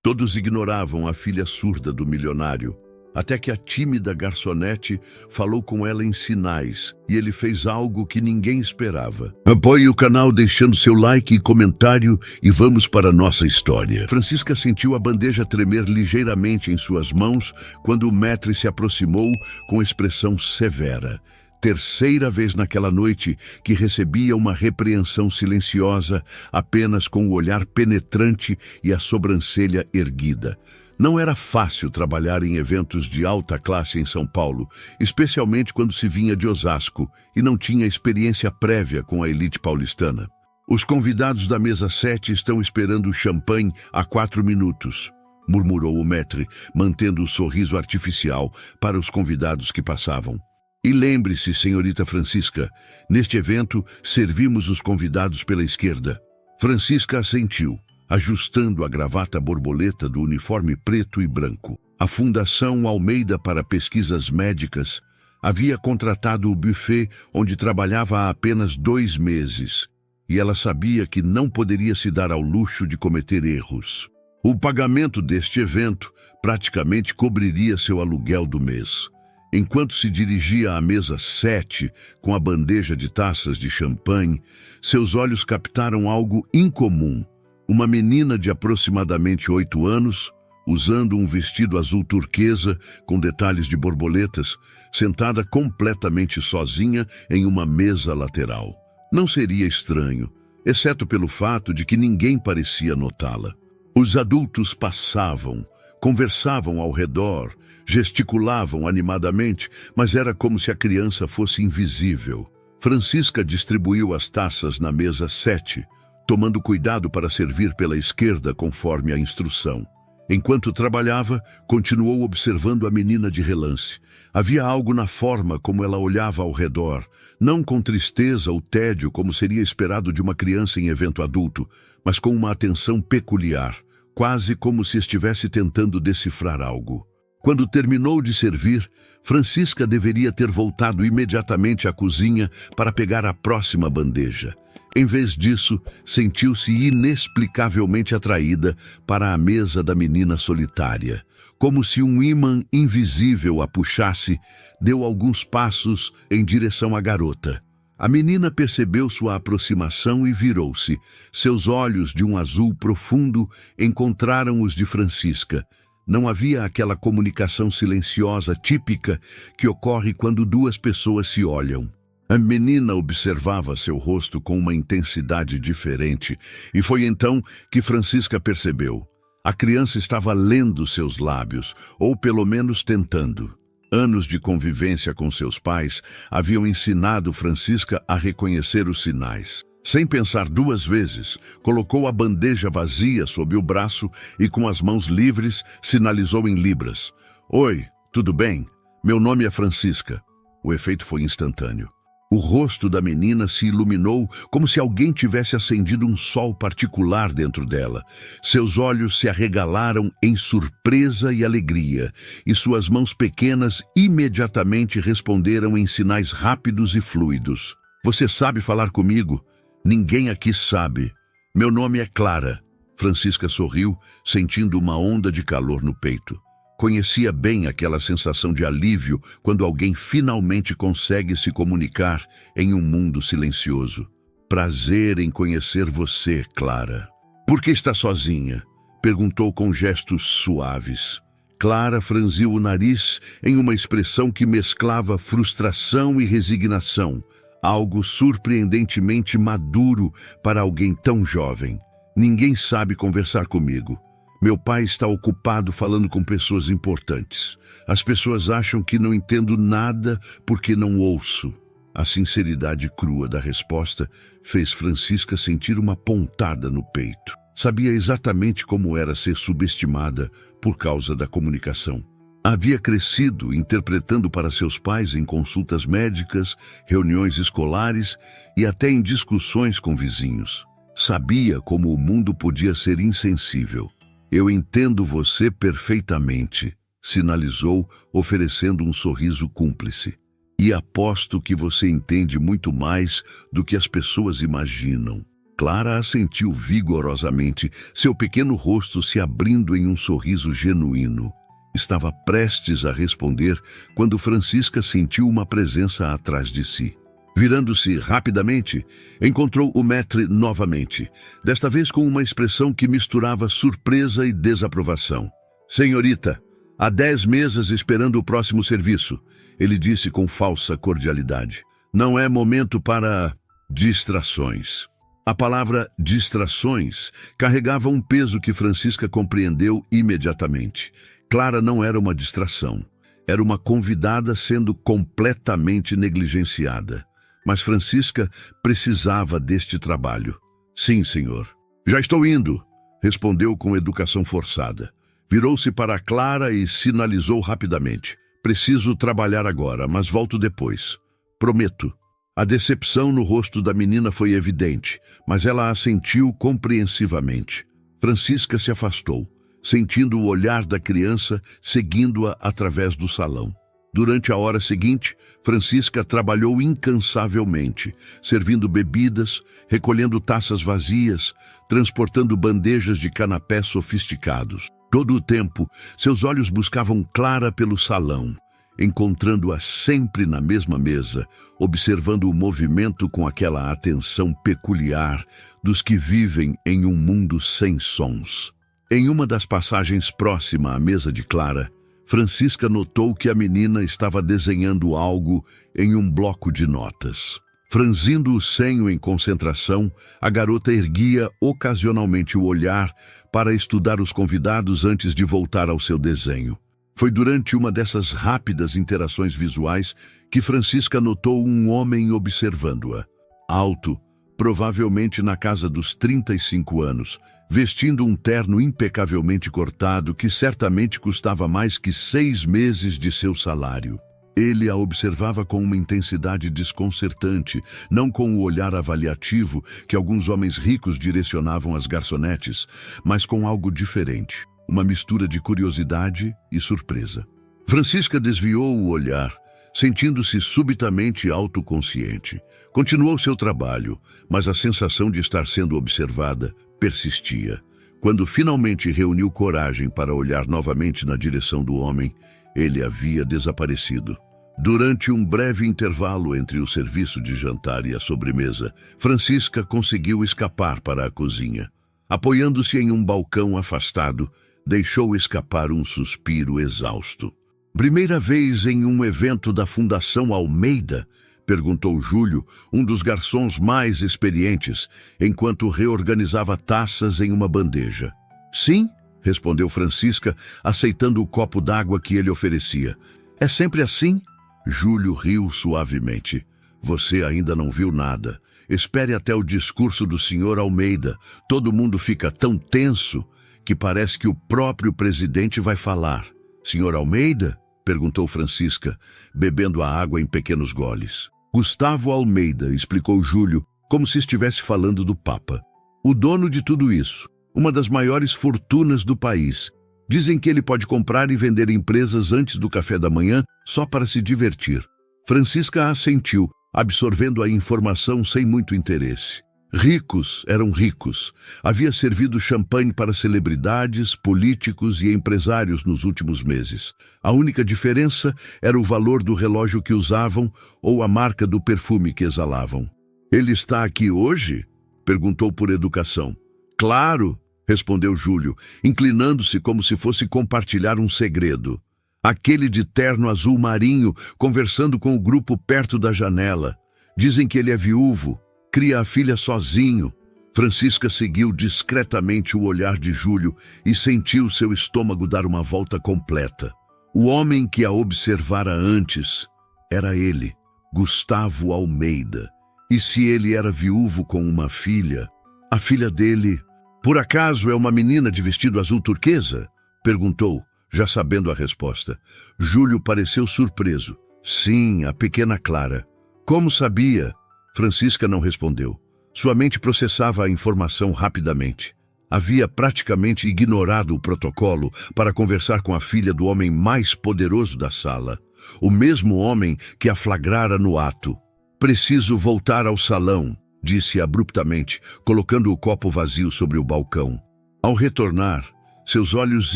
Todos ignoravam a filha surda do milionário, até que a tímida garçonete falou com ela em sinais e ele fez algo que ninguém esperava. Apoie o canal deixando seu like e comentário e vamos para a nossa história. Francisca sentiu a bandeja tremer ligeiramente em suas mãos quando o maître se aproximou com expressão severa. Terceira vez naquela noite que recebia uma repreensão silenciosa, apenas com o olhar penetrante e a sobrancelha erguida. Não era fácil trabalhar em eventos de alta classe em São Paulo, especialmente quando se vinha de Osasco e não tinha experiência prévia com a elite paulistana. Os convidados da mesa 7 estão esperando o champanhe há 4 minutos, murmurou o maître, mantendo o sorriso artificial para os convidados que passavam. E lembre-se, senhorita Francisca, neste evento servimos os convidados pela esquerda. Francisca assentiu, ajustando a gravata borboleta do uniforme preto e branco. A Fundação Almeida para Pesquisas Médicas havia contratado o buffet onde trabalhava há apenas 2 meses, e ela sabia que não poderia se dar ao luxo de cometer erros. O pagamento deste evento praticamente cobriria seu aluguel do mês. Enquanto se dirigia à mesa 7, com a bandeja de taças de champanhe, seus olhos captaram algo incomum. Uma menina de aproximadamente 8 anos, usando um vestido azul turquesa com detalhes de borboletas, sentada completamente sozinha em uma mesa lateral. Não seria estranho, exceto pelo fato de que ninguém parecia notá-la. Os adultos passavam, conversavam ao redor, gesticulavam animadamente, mas era como se a criança fosse invisível. Francisca distribuiu as taças na mesa 7, tomando cuidado para servir pela esquerda conforme a instrução. Enquanto trabalhava, continuou observando a menina de relance. Havia algo na forma como ela olhava ao redor, não com tristeza ou tédio como seria esperado de uma criança em evento adulto, mas com uma atenção peculiar, quase como se estivesse tentando decifrar algo. Quando terminou de servir, Francisca deveria ter voltado imediatamente à cozinha para pegar a próxima bandeja. Em vez disso, sentiu-se inexplicavelmente atraída para a mesa da menina solitária. Como se um ímã invisível a puxasse, deu alguns passos em direção à garota. A menina percebeu sua aproximação e virou-se. Seus olhos, de um azul profundo, encontraram os de Francisca. Não havia aquela comunicação silenciosa típica que ocorre quando 2 pessoas se olham. A menina observava seu rosto com uma intensidade diferente, e foi então que Francisca percebeu. A criança estava lendo seus lábios, ou pelo menos tentando. Anos de convivência com seus pais haviam ensinado Francisca a reconhecer os sinais. Sem pensar 2 vezes, colocou a bandeja vazia sob o braço e com as mãos livres sinalizou em libras. Oi, tudo bem? Meu nome é Francisca. O efeito foi instantâneo. O rosto da menina se iluminou como se alguém tivesse acendido um sol particular dentro dela. Seus olhos se arregalaram em surpresa e alegria, e suas mãos pequenas imediatamente responderam em sinais rápidos e fluidos. Você sabe falar comigo? Ninguém aqui sabe. Meu nome é Clara. Francisca sorriu, sentindo uma onda de calor no peito. Conhecia bem aquela sensação de alívio quando alguém finalmente consegue se comunicar em um mundo silencioso. Prazer em conhecer você, Clara. Por que está sozinha? Perguntou com gestos suaves. Clara franziu o nariz em uma expressão que mesclava frustração e resignação. Algo surpreendentemente maduro para alguém tão jovem. Ninguém sabe conversar comigo. Meu pai está ocupado falando com pessoas importantes. As pessoas acham que não entendo nada porque não ouço. A sinceridade crua da resposta fez Francisca sentir uma pontada no peito. Sabia exatamente como era ser subestimada por causa da comunicação. Havia crescido interpretando para seus pais em consultas médicas, reuniões escolares e até em discussões com vizinhos. Sabia como o mundo podia ser insensível. Eu entendo você perfeitamente, sinalizou, oferecendo um sorriso cúmplice. E aposto que você entende muito mais do que as pessoas imaginam. Clara assentiu vigorosamente, seu pequeno rosto se abrindo em um sorriso genuíno. Estava prestes a responder quando Francisca sentiu uma presença atrás de si. Virando-se rapidamente, encontrou o maître novamente, desta vez com uma expressão que misturava surpresa e desaprovação. "Senhorita, há 10 mesas esperando o próximo serviço", ele disse com falsa cordialidade. "Não é momento para distrações." A palavra distrações carregava um peso que Francisca compreendeu imediatamente. Clara não era uma distração. Era uma convidada sendo completamente negligenciada. Mas Francisca precisava deste trabalho. "Sim, senhor." "Já estou indo", respondeu com educação forçada. Virou-se para Clara e sinalizou rapidamente. "Preciso trabalhar agora, mas volto depois. Prometo." A decepção no rosto da menina foi evidente, mas ela assentiu compreensivamente. Francisca se afastou, sentindo o olhar da criança seguindo-a através do salão. Durante a hora seguinte, Francisca trabalhou incansavelmente, servindo bebidas, recolhendo taças vazias, transportando bandejas de canapés sofisticados. Todo o tempo, seus olhos buscavam Clara pelo salão, encontrando-a sempre na mesma mesa, observando o movimento com aquela atenção peculiar dos que vivem em um mundo sem sons. Em uma das passagens próxima à mesa de Clara, Francisca notou que a menina estava desenhando algo em um bloco de notas. Franzindo o senho em concentração, a garota erguia ocasionalmente o olhar para estudar os convidados antes de voltar ao seu desenho. Foi durante uma dessas rápidas interações visuais que Francisca notou um homem observando-a. Alto, provavelmente na casa dos 35 anos, vestindo um terno impecavelmente cortado que certamente custava mais que 6 meses de seu salário. Ele a observava com uma intensidade desconcertante, não com o olhar avaliativo que alguns homens ricos direcionavam às garçonetes, mas com algo diferente. Uma mistura de curiosidade e surpresa. Francisca desviou o olhar, sentindo-se subitamente autoconsciente. Continuou seu trabalho, mas a sensação de estar sendo observada persistia. Quando finalmente reuniu coragem para olhar novamente na direção do homem, ele havia desaparecido. Durante um breve intervalo entre o serviço de jantar e a sobremesa, Francisca conseguiu escapar para a cozinha. Apoiando-se em um balcão afastado, deixou escapar um suspiro exausto. "Primeira vez em um evento da Fundação Almeida?" perguntou Júlio, um dos garçons mais experientes, enquanto reorganizava taças em uma bandeja. "Sim", respondeu Francisca, aceitando o copo d'água que ele oferecia. "É sempre assim?" Júlio riu suavemente. "Você ainda não viu nada. Espere até o discurso do Sr. Almeida. Todo mundo fica tão tenso que parece que o próprio presidente vai falar." "Sr. Almeida?" perguntou Francisca, bebendo a água em pequenos goles. "Gustavo Almeida", explicou Júlio, como se estivesse falando do Papa. "O dono de tudo isso, uma das maiores fortunas do país. Dizem que ele pode comprar e vender empresas antes do café da manhã só para se divertir." Francisca assentiu, absorvendo a informação sem muito interesse. Ricos eram ricos. Havia servido champanhe para celebridades, políticos e empresários nos últimos meses. A única diferença era o valor do relógio que usavam ou a marca do perfume que exalavam. "Ele está aqui hoje?" perguntou por educação. "Claro", respondeu Júlio, inclinando-se como se fosse compartilhar um segredo. "Aquele de terno azul marinho, conversando com o grupo perto da janela. Dizem que ele é viúvo. Cria a filha sozinho." Francisca seguiu discretamente o olhar de Júlio e sentiu seu estômago dar uma volta completa. O homem que a observara antes era ele, Gustavo Almeida. E se ele era viúvo com uma filha, a filha dele... "Por acaso é uma menina de vestido azul turquesa?" perguntou, já sabendo a resposta. Júlio pareceu surpreso. "Sim, a pequena Clara." "Como sabia?" Francisca não respondeu. Sua mente processava a informação rapidamente. Havia praticamente ignorado o protocolo para conversar com a filha do homem mais poderoso da sala. O mesmo homem que a flagrara no ato. "Preciso voltar ao salão", disse abruptamente, colocando o copo vazio sobre o balcão. Ao retornar, seus olhos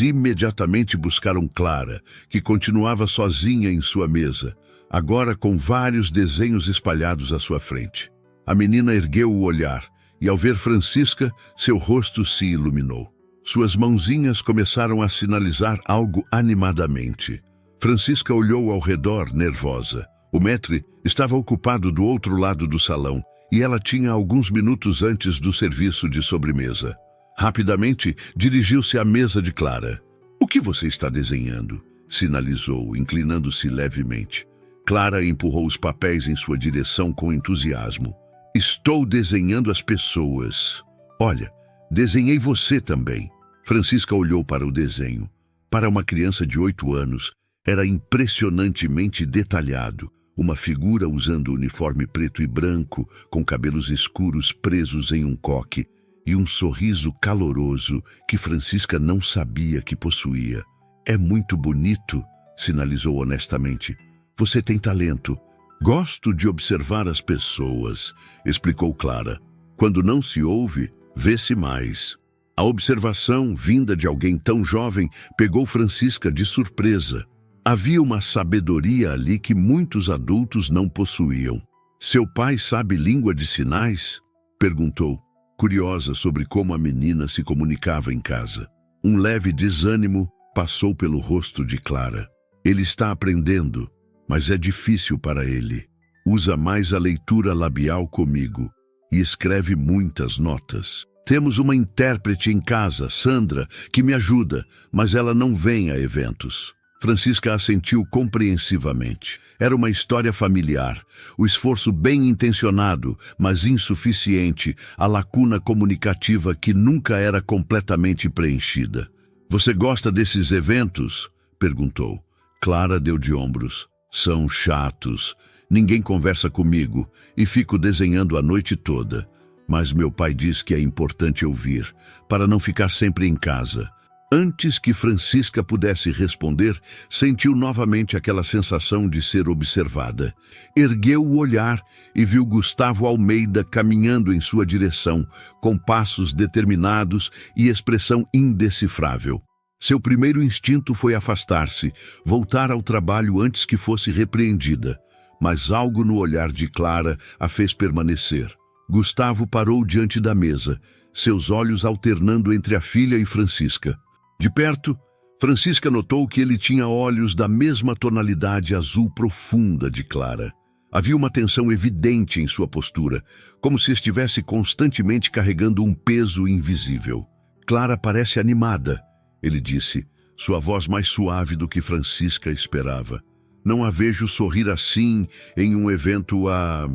imediatamente buscaram Clara, que continuava sozinha em sua mesa, agora com vários desenhos espalhados à sua frente. A menina ergueu o olhar e, ao ver Francisca, seu rosto se iluminou. Suas mãozinhas começaram a sinalizar algo animadamente. Francisca olhou ao redor, nervosa. O maître estava ocupado do outro lado do salão e ela tinha alguns minutos antes do serviço de sobremesa. Rapidamente, dirigiu-se à mesa de Clara. "O que você está desenhando?" sinalizou, inclinando-se levemente. Clara empurrou os papéis em sua direção com entusiasmo. "Estou desenhando as pessoas. Olha, desenhei você também." Francisca olhou para o desenho. Para uma criança de 8 anos, era impressionantemente detalhado. Uma figura usando uniforme preto e branco, com cabelos escuros presos em um coque, e um sorriso caloroso que Francisca não sabia que possuía. "É muito bonito", sinalizou honestamente. "Você tem talento." "Gosto de observar as pessoas", explicou Clara. "Quando não se ouve, vê-se mais." A observação, vinda de alguém tão jovem, pegou Francisca de surpresa. Havia uma sabedoria ali que muitos adultos não possuíam. "Seu pai sabe língua de sinais?" perguntou, curiosa sobre como a menina se comunicava em casa. Um leve desânimo passou pelo rosto de Clara. "Ele está aprendendo, mas é difícil para ele. Usa mais a leitura labial comigo e escreve muitas notas. Temos uma intérprete em casa, Sandra, que me ajuda, mas ela não vem a eventos." Francisca assentiu compreensivamente. Era uma história familiar, o esforço bem intencionado, mas insuficiente, a lacuna comunicativa que nunca era completamente preenchida. "Você gosta desses eventos?" perguntou. Clara deu de ombros. "São chatos. Ninguém conversa comigo e fico desenhando a noite toda. Mas meu pai diz que é importante ouvir, para não ficar sempre em casa." Antes que Francisca pudesse responder, sentiu novamente aquela sensação de ser observada. Ergueu o olhar e viu Gustavo Almeida caminhando em sua direção, com passos determinados e expressão indecifrável. Seu primeiro instinto foi afastar-se, voltar ao trabalho antes que fosse repreendida. Mas algo no olhar de Clara a fez permanecer. Gustavo parou diante da mesa, seus olhos alternando entre a filha e Francisca. De perto, Francisca notou que ele tinha olhos da mesma tonalidade azul profunda de Clara. Havia uma tensão evidente em sua postura, como se estivesse constantemente carregando um peso invisível. "Clara parece animada", ele disse, sua voz mais suave do que Francisca esperava. "Não a vejo sorrir assim em um evento há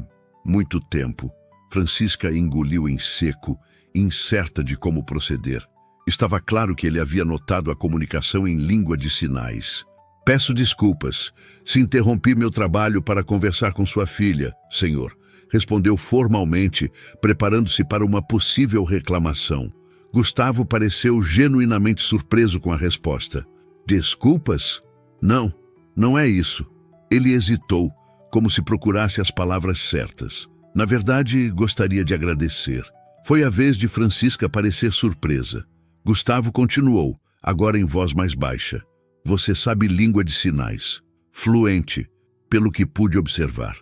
muito tempo." Francisca engoliu em seco, incerta de como proceder. Estava claro que ele havia notado a comunicação em língua de sinais. "Peço desculpas, se interrompi meu trabalho para conversar com sua filha, senhor", respondeu formalmente, preparando-se para uma possível reclamação. Gustavo pareceu genuinamente surpreso com a resposta. "Desculpas? Não, não é isso." Ele hesitou, como se procurasse as palavras certas. "Na verdade, gostaria de agradecer." Foi a vez de Francisca parecer surpresa. Gustavo continuou, agora em voz mais baixa. "Você sabe língua de sinais. Fluente, pelo que pude observar."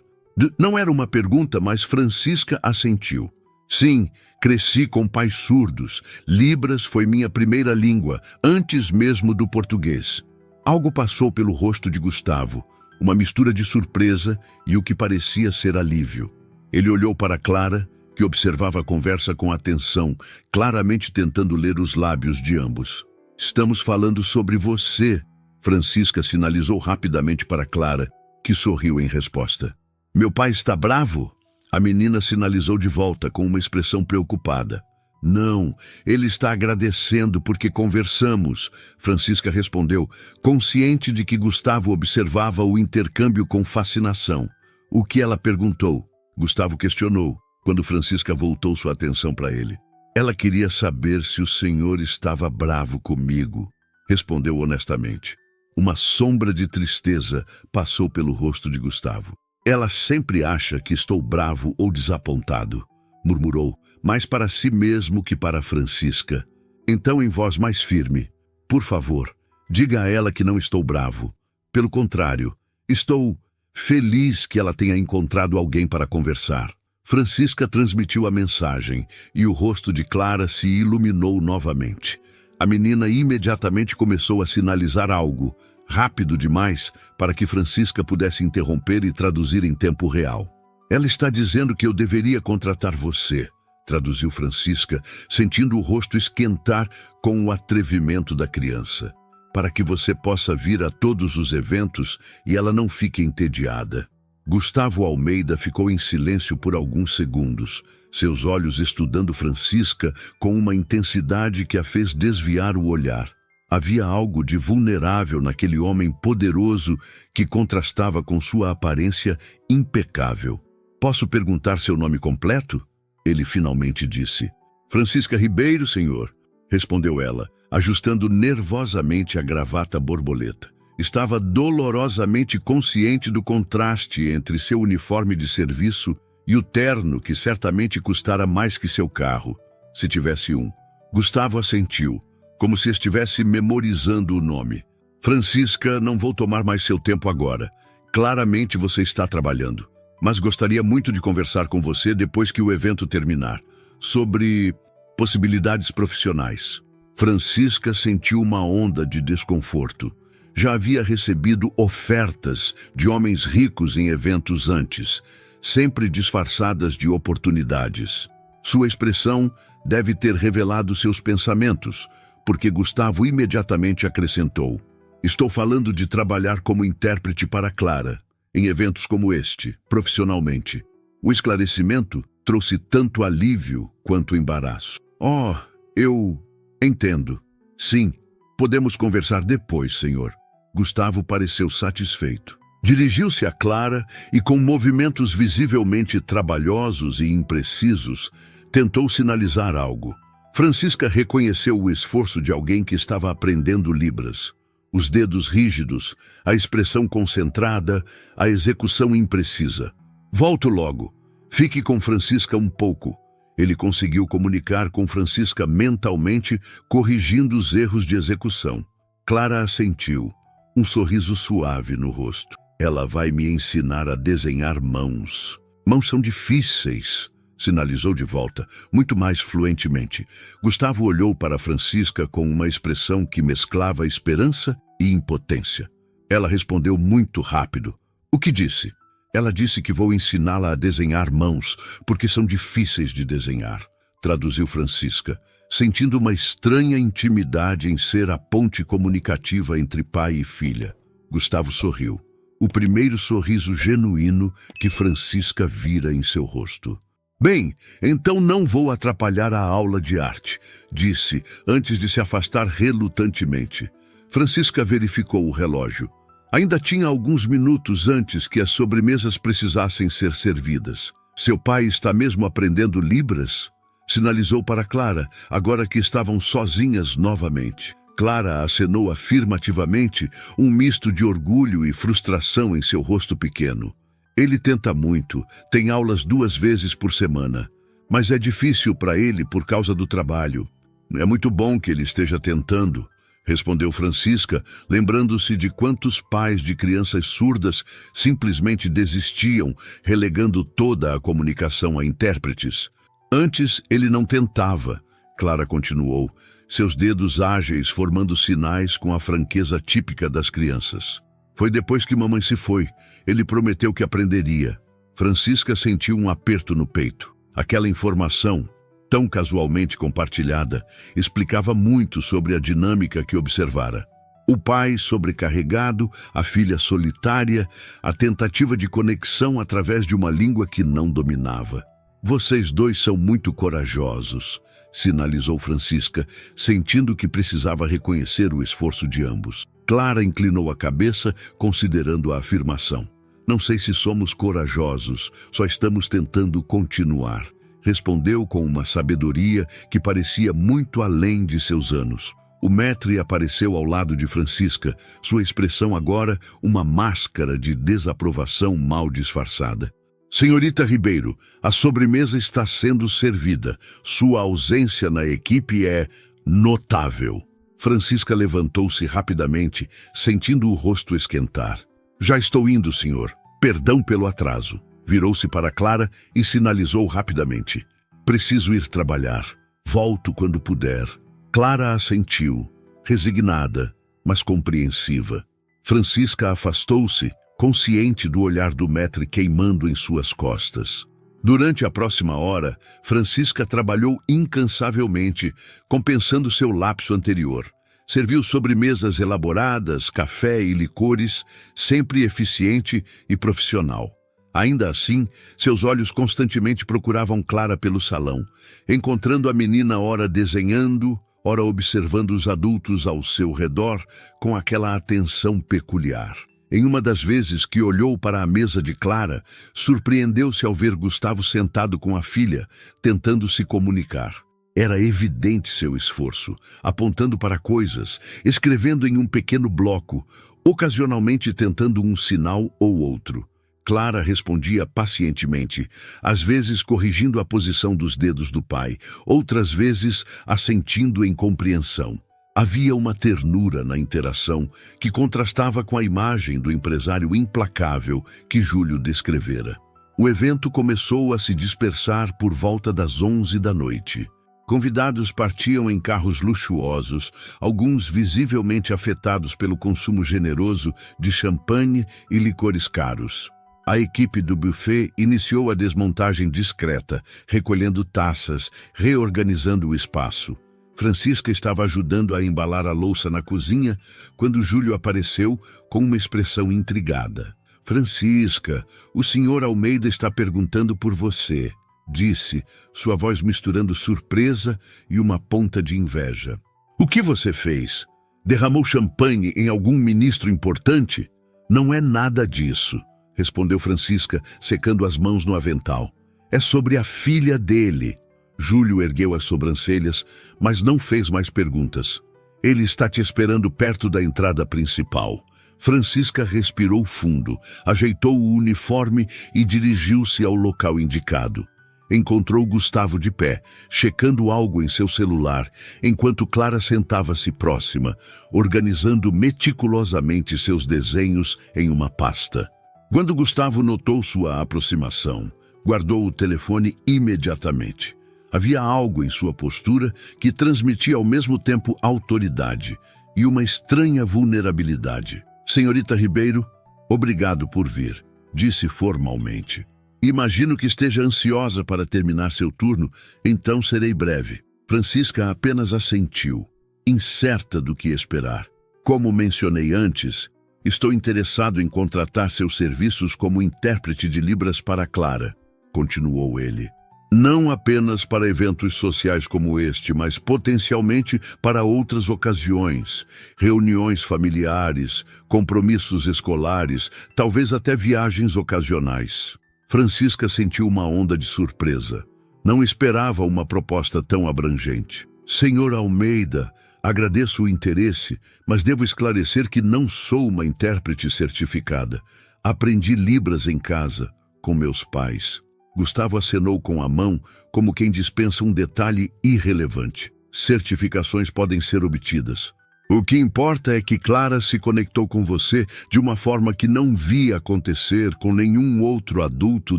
Não era uma pergunta, mas Francisca assentiu. "Sim, cresci com pais surdos. Libras foi minha primeira língua, antes mesmo do português." Algo passou pelo rosto de Gustavo, uma mistura de surpresa e o que parecia ser alívio. Ele olhou para Clara, que observava a conversa com atenção, claramente tentando ler os lábios de ambos. "Estamos falando sobre você", Francisca sinalizou rapidamente para Clara, que sorriu em resposta. "Meu pai está bravo?" A menina sinalizou de volta com uma expressão preocupada. "Não, ele está agradecendo porque conversamos", Francisca respondeu, consciente de que Gustavo observava o intercâmbio com fascinação. "O que ela perguntou?" Gustavo questionou, quando Francisca voltou sua atenção para ele. "Ela queria saber se o senhor estava bravo comigo", respondeu honestamente. Uma sombra de tristeza passou pelo rosto de Gustavo. "Ela sempre acha que estou bravo ou desapontado. murmurou, mais para si mesmo que para Francisca. Então, em voz mais firme, por favor, diga a ela que não estou bravo. Pelo contrário, estou feliz que ela tenha encontrado alguém para conversar. Francisca transmitiu a mensagem e o rosto de Clara se iluminou novamente. A menina imediatamente começou a sinalizar algo, rápido demais para que Francisca pudesse interromper e traduzir em tempo real. Ela está dizendo que eu deveria contratar você, traduziu Francisca, sentindo o rosto esquentar com o atrevimento da criança, para que você possa vir a todos os eventos e ela não fique entediada. Gustavo Almeida ficou em silêncio por alguns segundos, seus olhos estudando Francisca com uma intensidade que a fez desviar o olhar. Havia algo de vulnerável naquele homem poderoso que contrastava com sua aparência impecável. Posso perguntar seu nome completo? Ele finalmente disse. Francisca Ribeiro, senhor, respondeu ela, ajustando nervosamente a gravata borboleta. Estava dolorosamente consciente do contraste entre seu uniforme de serviço e o terno que certamente custara mais que seu carro, se tivesse um. Gustavo assentiu, como se estivesse memorizando o nome. Francisca, não vou tomar mais seu tempo agora. Claramente você está trabalhando. Mas gostaria muito de conversar com você depois que o evento terminar, sobre possibilidades profissionais. Francisca sentiu uma onda de desconforto. Já havia recebido ofertas de homens ricos em eventos antes, sempre disfarçadas de oportunidades. Sua expressão deve ter revelado seus pensamentos, porque Gustavo imediatamente acrescentou: estou falando de trabalhar como intérprete para Clara, em eventos como este, profissionalmente. O esclarecimento trouxe tanto alívio quanto embaraço. Oh, eu entendo. Sim, podemos conversar depois, senhor. Gustavo pareceu satisfeito. Dirigiu-se a Clara e, com movimentos visivelmente trabalhosos e imprecisos, tentou sinalizar algo. Francisca reconheceu o esforço de alguém que estava aprendendo Libras. Os dedos rígidos, a expressão concentrada, a execução imprecisa. Volto logo. Fique com Francisca um pouco. Ele conseguiu comunicar com Francisca mentalmente, corrigindo os erros de execução. Clara assentiu, um sorriso suave no rosto. Ela vai me ensinar a desenhar mãos. Mãos são difíceis, sinalizou de volta, muito mais fluentemente. Gustavo olhou para Francisca com uma expressão que mesclava esperança e impotência. Ela respondeu muito rápido. O que disse? Ela disse que vou ensiná-la a desenhar mãos, porque são difíceis de desenhar, traduziu Francisca, sentindo uma estranha intimidade em ser a ponte comunicativa entre pai e filha. Gustavo sorriu. O primeiro sorriso genuíno que Francisca vira em seu rosto. Bem, então não vou atrapalhar a aula de arte, disse, antes de se afastar relutantemente. Francisca verificou o relógio. Ainda tinha alguns minutos antes que as sobremesas precisassem ser servidas. Seu pai está mesmo aprendendo Libras? Sinalizou para Clara, agora que estavam sozinhas novamente. Clara acenou afirmativamente, um misto de orgulho e frustração em seu rosto pequeno. Ele tenta muito, tem aulas 2 vezes por semana, mas é difícil para ele por causa do trabalho. É muito bom que ele esteja tentando, respondeu Francisca, lembrando-se de quantos pais de crianças surdas simplesmente desistiam, relegando toda a comunicação a intérpretes. Antes ele não tentava, Clara continuou, seus dedos ágeis formando sinais com a franqueza típica das crianças. Foi depois que mamãe se foi. Ele prometeu que aprenderia. Francisca sentiu um aperto no peito. Aquela informação, tão casualmente compartilhada, explicava muito sobre a dinâmica que observara. O pai sobrecarregado, a filha solitária, a tentativa de conexão através de uma língua que não dominava. Vocês dois são muito corajosos, sinalizou Francisca, sentindo que precisava reconhecer o esforço de ambos. Clara inclinou a cabeça, considerando a afirmação. Não sei se somos corajosos, só estamos tentando continuar, respondeu com uma sabedoria que parecia muito além de seus anos. O maître apareceu ao lado de Francisca, sua expressão agora uma máscara de desaprovação mal disfarçada. Senhorita Ribeiro, a sobremesa está sendo servida. Sua ausência na equipe é notável. Francisca levantou-se rapidamente, sentindo o rosto esquentar. Já estou indo, senhor. Perdão pelo atraso. Virou-se para Clara e sinalizou rapidamente. Preciso ir trabalhar. Volto quando puder. Clara assentiu, resignada, mas compreensiva. Francisca afastou-se, consciente do olhar do maître queimando em suas costas. Durante a próxima hora, Francisca trabalhou incansavelmente, compensando seu lapso anterior. Serviu sobremesas elaboradas, café e licores, sempre eficiente e profissional. Ainda assim, seus olhos constantemente procuravam Clara pelo salão, encontrando a menina ora desenhando, ora observando os adultos ao seu redor com aquela atenção peculiar. Em uma das vezes que olhou para a mesa de Clara, surpreendeu-se ao ver Gustavo sentado com a filha, tentando se comunicar. Era evidente seu esforço, apontando para coisas, escrevendo em um pequeno bloco, ocasionalmente tentando um sinal ou outro. Clara respondia pacientemente, às vezes corrigindo a posição dos dedos do pai, outras vezes assentindo em compreensão. Havia uma ternura na interação que contrastava com a imagem do empresário implacável que Júlio descrevera. O evento começou a se dispersar por volta das 11 da noite. Convidados partiam em carros luxuosos, alguns visivelmente afetados pelo consumo generoso de champanhe e licores caros. A equipe do buffet iniciou a desmontagem discreta, recolhendo taças, reorganizando o espaço. Francisca estava ajudando a embalar a louça na cozinha quando Júlio apareceu com uma expressão intrigada. Francisca, o senhor Almeida está perguntando por você, disse, sua voz misturando surpresa e uma ponta de inveja. O que você fez? Derramou champanhe em algum ministro importante? Não é nada disso, respondeu Francisca, secando as mãos no avental. É sobre a filha dele. Júlio ergueu as sobrancelhas, mas não fez mais perguntas. Ele está te esperando perto da entrada principal. Francisca respirou fundo, ajeitou o uniforme e dirigiu-se ao local indicado. Encontrou Gustavo de pé, checando algo em seu celular, enquanto Clara sentava-se próxima, organizando meticulosamente seus desenhos em uma pasta. Quando Gustavo notou sua aproximação, guardou o telefone imediatamente. Havia algo em sua postura que transmitia ao mesmo tempo autoridade e uma estranha vulnerabilidade. Senhorita Ribeiro, obrigado por vir, disse formalmente. Imagino que esteja ansiosa para terminar seu turno, então serei breve. Francisca apenas assentiu, incerta do que esperar. Como mencionei antes, estou interessado em contratar seus serviços como intérprete de Libras para Clara, continuou ele. Não apenas para eventos sociais como este, mas potencialmente para outras ocasiões, reuniões familiares, compromissos escolares, talvez até viagens ocasionais. Francisca sentiu uma onda de surpresa. Não esperava uma proposta tão abrangente. Senhor Almeida, agradeço o interesse, mas devo esclarecer que não sou uma intérprete certificada. Aprendi Libras em casa, com meus pais. Gustavo acenou com a mão, como quem dispensa um detalhe irrelevante. Certificações podem ser obtidas. O que importa é que Clara se conectou com você de uma forma que não via acontecer com nenhum outro adulto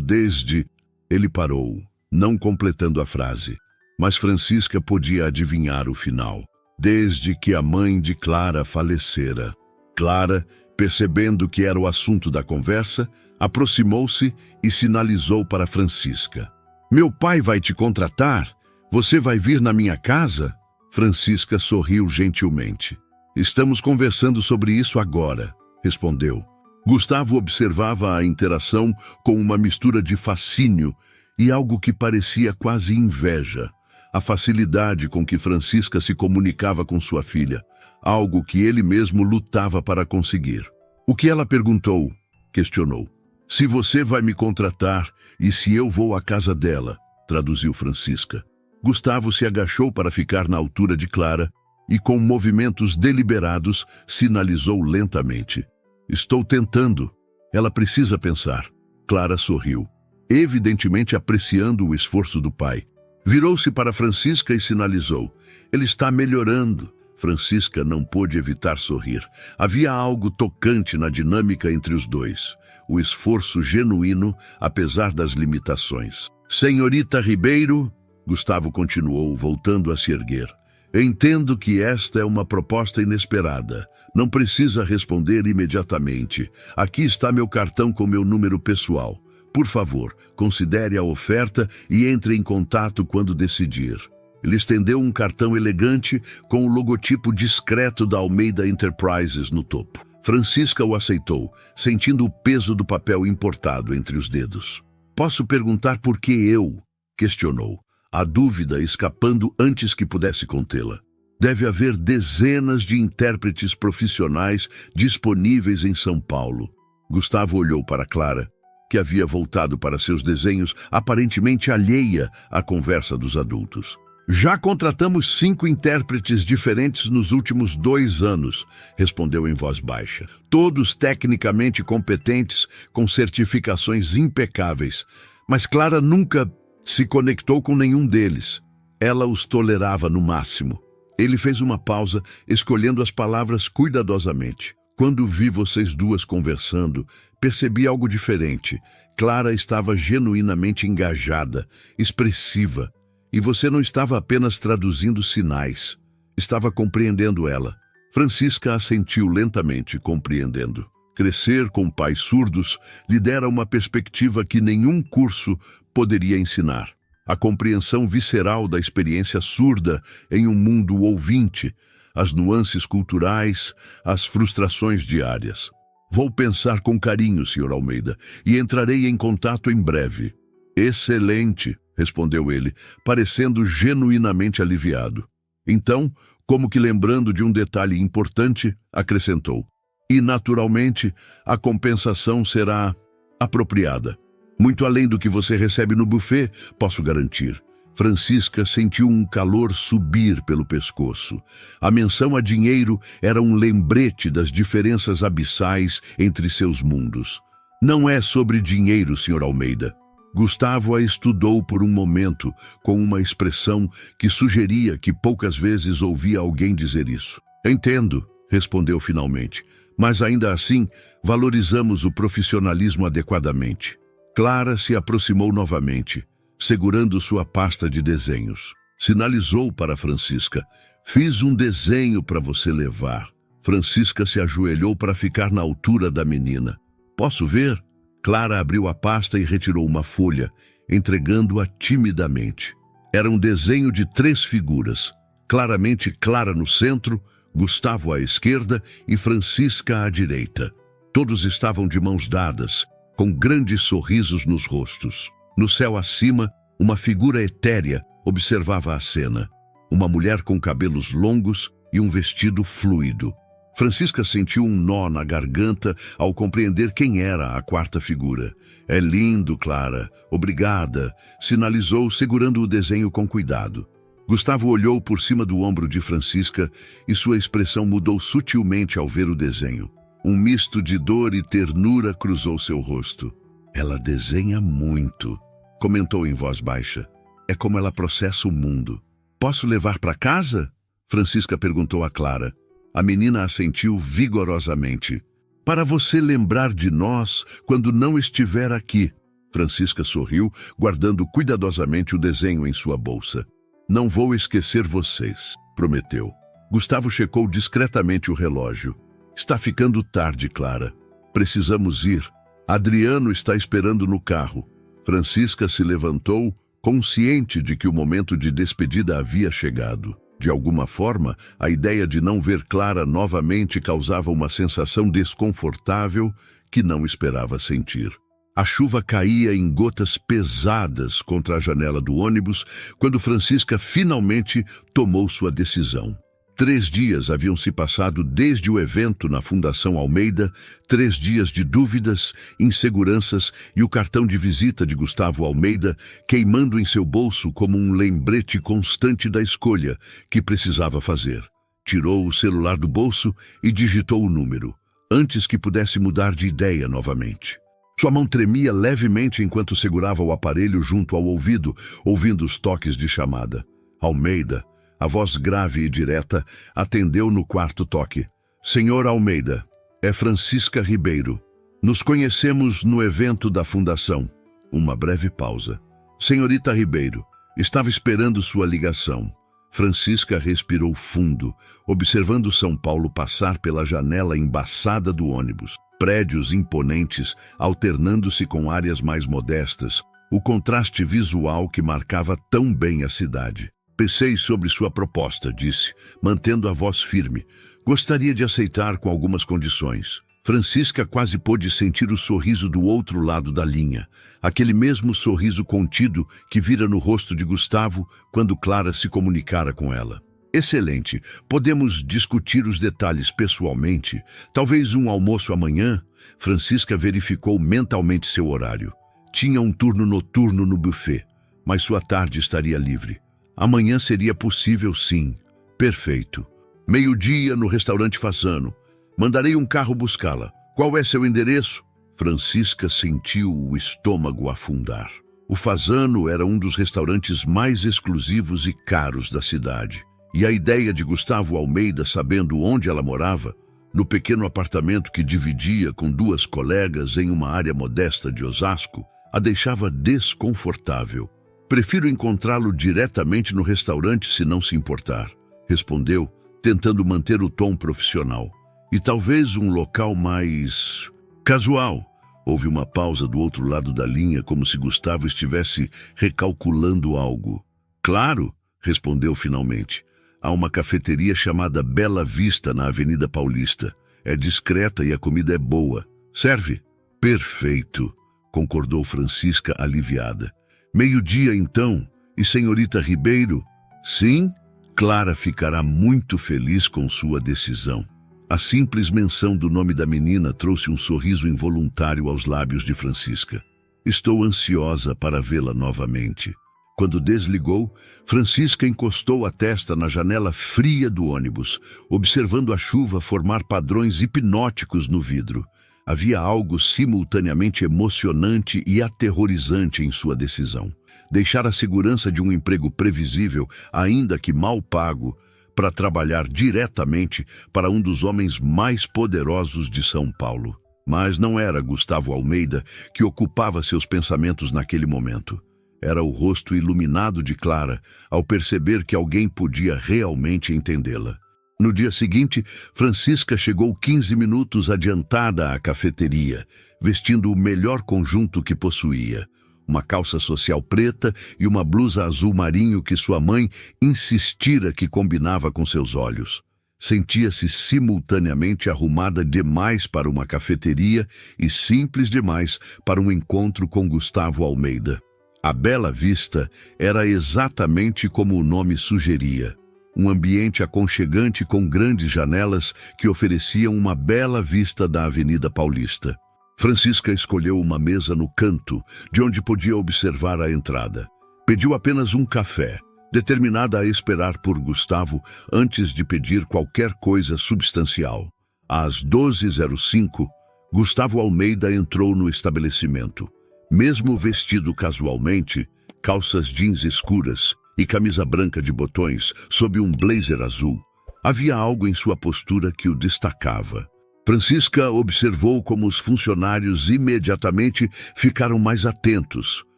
desde... Ele parou, não completando a frase. Mas Francisca podia adivinhar o final. Desde que a mãe de Clara falecera. Clara, percebendo que era o assunto da conversa, aproximou-se e sinalizou para Francisca. Meu pai vai te contratar? Você vai vir na minha casa? Francisca sorriu gentilmente. Estamos conversando sobre isso agora, respondeu. Gustavo observava a interação com uma mistura de fascínio e algo que parecia quase inveja. A facilidade com que Francisca se comunicava com sua filha, algo que ele mesmo lutava para conseguir. O que ela perguntou? Questionou. Se você vai me contratar e se eu vou à casa dela, traduziu Francisca. Gustavo se agachou para ficar na altura de Clara e, com movimentos deliberados, sinalizou lentamente. Estou tentando. Ela precisa pensar. Clara sorriu. evidentemente apreciando o esforço do pai. Virou-se para Francisca e sinalizou: ele está melhorando. Francisca não pôde evitar sorrir. Havia algo tocante na dinâmica entre os dois. O esforço genuíno, apesar das limitações. Senhorita Ribeiro, Gustavo continuou, voltando a se erguer. Entendo que esta é uma proposta inesperada. Não precisa responder imediatamente. Aqui está meu cartão com meu número pessoal. Por favor, considere a oferta e entre em contato quando decidir. Ele estendeu um cartão elegante com o logotipo discreto da Almeida Enterprises no topo. Francisca o aceitou, sentindo o peso do papel importado entre os dedos. Posso perguntar por que eu? Questionou, a dúvida escapando antes que pudesse contê-la. Deve haver dezenas de intérpretes profissionais disponíveis em São Paulo. Gustavo olhou para Clara, que havia voltado para seus desenhos, aparentemente alheia à conversa dos adultos. Já contratamos 5 intérpretes diferentes nos últimos 2 anos, respondeu em voz baixa. Todos tecnicamente competentes, com certificações impecáveis. Mas Clara nunca se conectou com nenhum deles. Ela os tolerava no máximo. Ele fez uma pausa, escolhendo as palavras cuidadosamente. Quando vi vocês duas conversando, percebi algo diferente. Clara estava genuinamente engajada, expressiva. E você não estava apenas traduzindo sinais. Estava compreendendo ela. Francisca assentiu lentamente, compreendendo. Crescer com pais surdos lhe dera uma perspectiva que nenhum curso poderia ensinar. A compreensão visceral da experiência surda em um mundo ouvinte, as nuances culturais, as frustrações diárias. Vou pensar com carinho, Sr. Almeida, e entrarei em contato em breve. Excelente, respondeu ele, parecendo genuinamente aliviado. Então, como que lembrando de um detalhe importante, acrescentou: e, naturalmente, a compensação será apropriada. Muito além do que você recebe no buffet, posso garantir. Francisca sentiu um calor subir pelo pescoço. A menção a dinheiro era um lembrete das diferenças abissais entre seus mundos. Não é sobre dinheiro, Sr. Almeida. Gustavo a estudou por um momento, com uma expressão que sugeria que poucas vezes ouvia alguém dizer isso. Entendo, respondeu finalmente, mas ainda assim valorizamos o profissionalismo adequadamente. Clara se aproximou novamente, segurando sua pasta de desenhos. Sinalizou para Francisca: fiz um desenho para você levar. Francisca se ajoelhou para ficar na altura da menina. Posso ver? Clara abriu a pasta e retirou uma folha, entregando-a timidamente. Era um desenho de 3 figuras, claramente Clara no centro, Gustavo à esquerda e Francisca à direita. Todos estavam de mãos dadas, com grandes sorrisos nos rostos. No céu acima, uma figura etérea observava a cena. Uma mulher com cabelos longos e um vestido fluido. Francisca sentiu um nó na garganta ao compreender quem era a 4ª figura. É lindo, Clara. Obrigada, sinalizou, segurando o desenho com cuidado. Gustavo olhou por cima do ombro de Francisca e sua expressão mudou sutilmente ao ver o desenho. Um misto de dor e ternura cruzou seu rosto. Ela desenha muito, comentou em voz baixa. É como ela processa o mundo. Posso levar para casa? Francisca perguntou a Clara. A menina assentiu vigorosamente. Para você lembrar de nós quando não estiver aqui. Francisca sorriu, guardando cuidadosamente o desenho em sua bolsa. Não vou esquecer vocês, prometeu. Gustavo checou discretamente o relógio. Está ficando tarde, Clara. Precisamos ir. Adriano está esperando no carro. Francisca se levantou, consciente de que o momento de despedida havia chegado. De alguma forma, a ideia de não ver Clara novamente causava uma sensação desconfortável que não esperava sentir. A chuva caía em gotas pesadas contra a janela do ônibus quando Francisca finalmente tomou sua decisão. 3 dias haviam se passado desde o evento na Fundação Almeida, 3 dias de dúvidas, inseguranças e o cartão de visita de Gustavo Almeida queimando em seu bolso como um lembrete constante da escolha que precisava fazer. Tirou o celular do bolso e digitou o número, antes que pudesse mudar de ideia novamente. Sua mão tremia levemente enquanto segurava o aparelho junto ao ouvido, ouvindo os toques de chamada. Almeida, a voz grave e direta, atendeu no quarto toque. Senhor Almeida, é Francisca Ribeiro. Nos conhecemos no evento da fundação. Uma breve pausa. Senhorita Ribeiro, estava esperando sua ligação. Francisca respirou fundo, observando São Paulo passar pela janela embaçada do ônibus. Prédios imponentes, alternando-se com áreas mais modestas, o contraste visual que marcava tão bem a cidade. Pensei sobre sua proposta, disse, mantendo a voz firme. Gostaria de aceitar com algumas condições. Francisca quase pôde sentir o sorriso do outro lado da linha, aquele mesmo sorriso contido que vira no rosto de Gustavo quando Clara se comunicara com ela. Excelente, podemos discutir os detalhes pessoalmente, talvez um almoço amanhã? Francisca verificou mentalmente seu horário. Tinha um turno noturno no buffet, mas sua tarde estaria livre. Amanhã seria possível, sim. Perfeito. 12:00 no restaurante Fasano. Mandarei um carro buscá-la. Qual é seu endereço? Francisca sentiu o estômago afundar. O Fasano era um dos restaurantes mais exclusivos e caros da cidade. E a ideia de Gustavo Almeida, sabendo onde ela morava, no pequeno apartamento que dividia com 2 colegas em uma área modesta de Osasco, a deixava desconfortável. Prefiro encontrá-lo diretamente no restaurante se não se importar, respondeu, tentando manter o tom profissional. E talvez um local mais casual. Houve uma pausa do outro lado da linha, como se Gustavo estivesse recalculando algo. Claro, respondeu finalmente. Há uma cafeteria chamada Bela Vista na Avenida Paulista. É discreta e a comida é boa. Serve? Perfeito, concordou Francisca aliviada. 12:00 então? E senhorita Ribeiro? Sim, Clara ficará muito feliz com sua decisão. A simples menção do nome da menina trouxe um sorriso involuntário aos lábios de Francisca. Estou ansiosa para vê-la novamente. Quando desligou, Francisca encostou a testa na janela fria do ônibus, observando a chuva formar padrões hipnóticos no vidro. Havia algo simultaneamente emocionante e aterrorizante em sua decisão. Deixar a segurança de um emprego previsível, ainda que mal pago, para trabalhar diretamente para um dos homens mais poderosos de São Paulo. Mas não era Gustavo Almeida que ocupava seus pensamentos naquele momento. Era o rosto iluminado de Clara ao perceber que alguém podia realmente entendê-la. No dia seguinte, Francisca chegou 15 minutos adiantada à cafeteria, vestindo o melhor conjunto que possuía. Uma calça social preta e uma blusa azul marinho que sua mãe insistira que combinava com seus olhos. Sentia-se simultaneamente arrumada demais para uma cafeteria e simples demais para um encontro com Gustavo Almeida. A Bela Vista era exatamente como o nome sugeria. Um ambiente aconchegante com grandes janelas que ofereciam uma bela vista da Avenida Paulista. Francisca escolheu uma mesa no canto, de onde podia observar a entrada. Pediu apenas um café, determinada a esperar por Gustavo antes de pedir qualquer coisa substancial. Às 12:05, Gustavo Almeida entrou no estabelecimento. Mesmo vestido casualmente, calças jeans escuras e camisa branca de botões sob um blazer azul, havia algo em sua postura que o destacava. Francisca observou como os funcionários imediatamente ficaram mais atentos,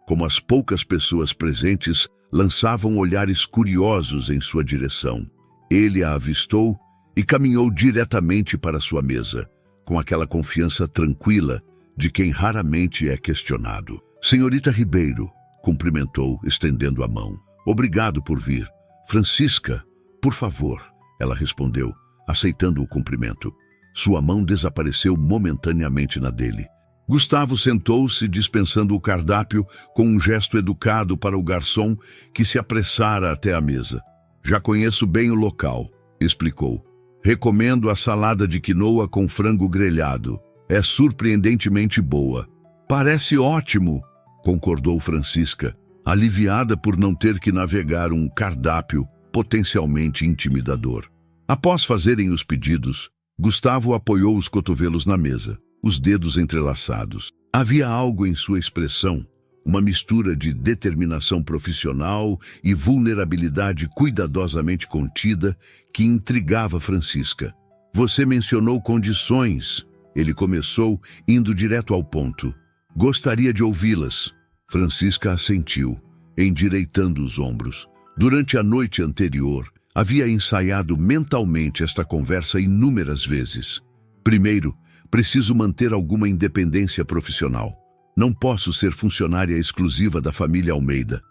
como as poucas pessoas presentes lançavam olhares curiosos em sua direção. Ele a avistou e caminhou diretamente para sua mesa, com aquela confiança tranquila de quem raramente é questionado. Senhorita Ribeiro, cumprimentou, estendendo a mão. Obrigado por vir. Francisca, por favor, ela respondeu, aceitando o cumprimento. Sua mão desapareceu momentaneamente na dele. Gustavo sentou-se, dispensando o cardápio com um gesto educado para o garçom que se apressara até a mesa. Já conheço bem o local, explicou. Recomendo a salada de quinoa com frango grelhado. É surpreendentemente boa. Parece ótimo, concordou Francisca, aliviada por não ter que navegar um cardápio potencialmente intimidador. Após fazerem os pedidos, Gustavo apoiou os cotovelos na mesa, os dedos entrelaçados. Havia algo em sua expressão, uma mistura de determinação profissional e vulnerabilidade cuidadosamente contida que intrigava Francisca. Você mencionou condições. Ele começou, indo direto ao ponto. Gostaria de ouvi-las. Francisca assentiu, endireitando os ombros. Durante a noite anterior, havia ensaiado mentalmente esta conversa inúmeras vezes. Primeiro, preciso manter alguma independência profissional. Não posso ser funcionária exclusiva da família Almeida.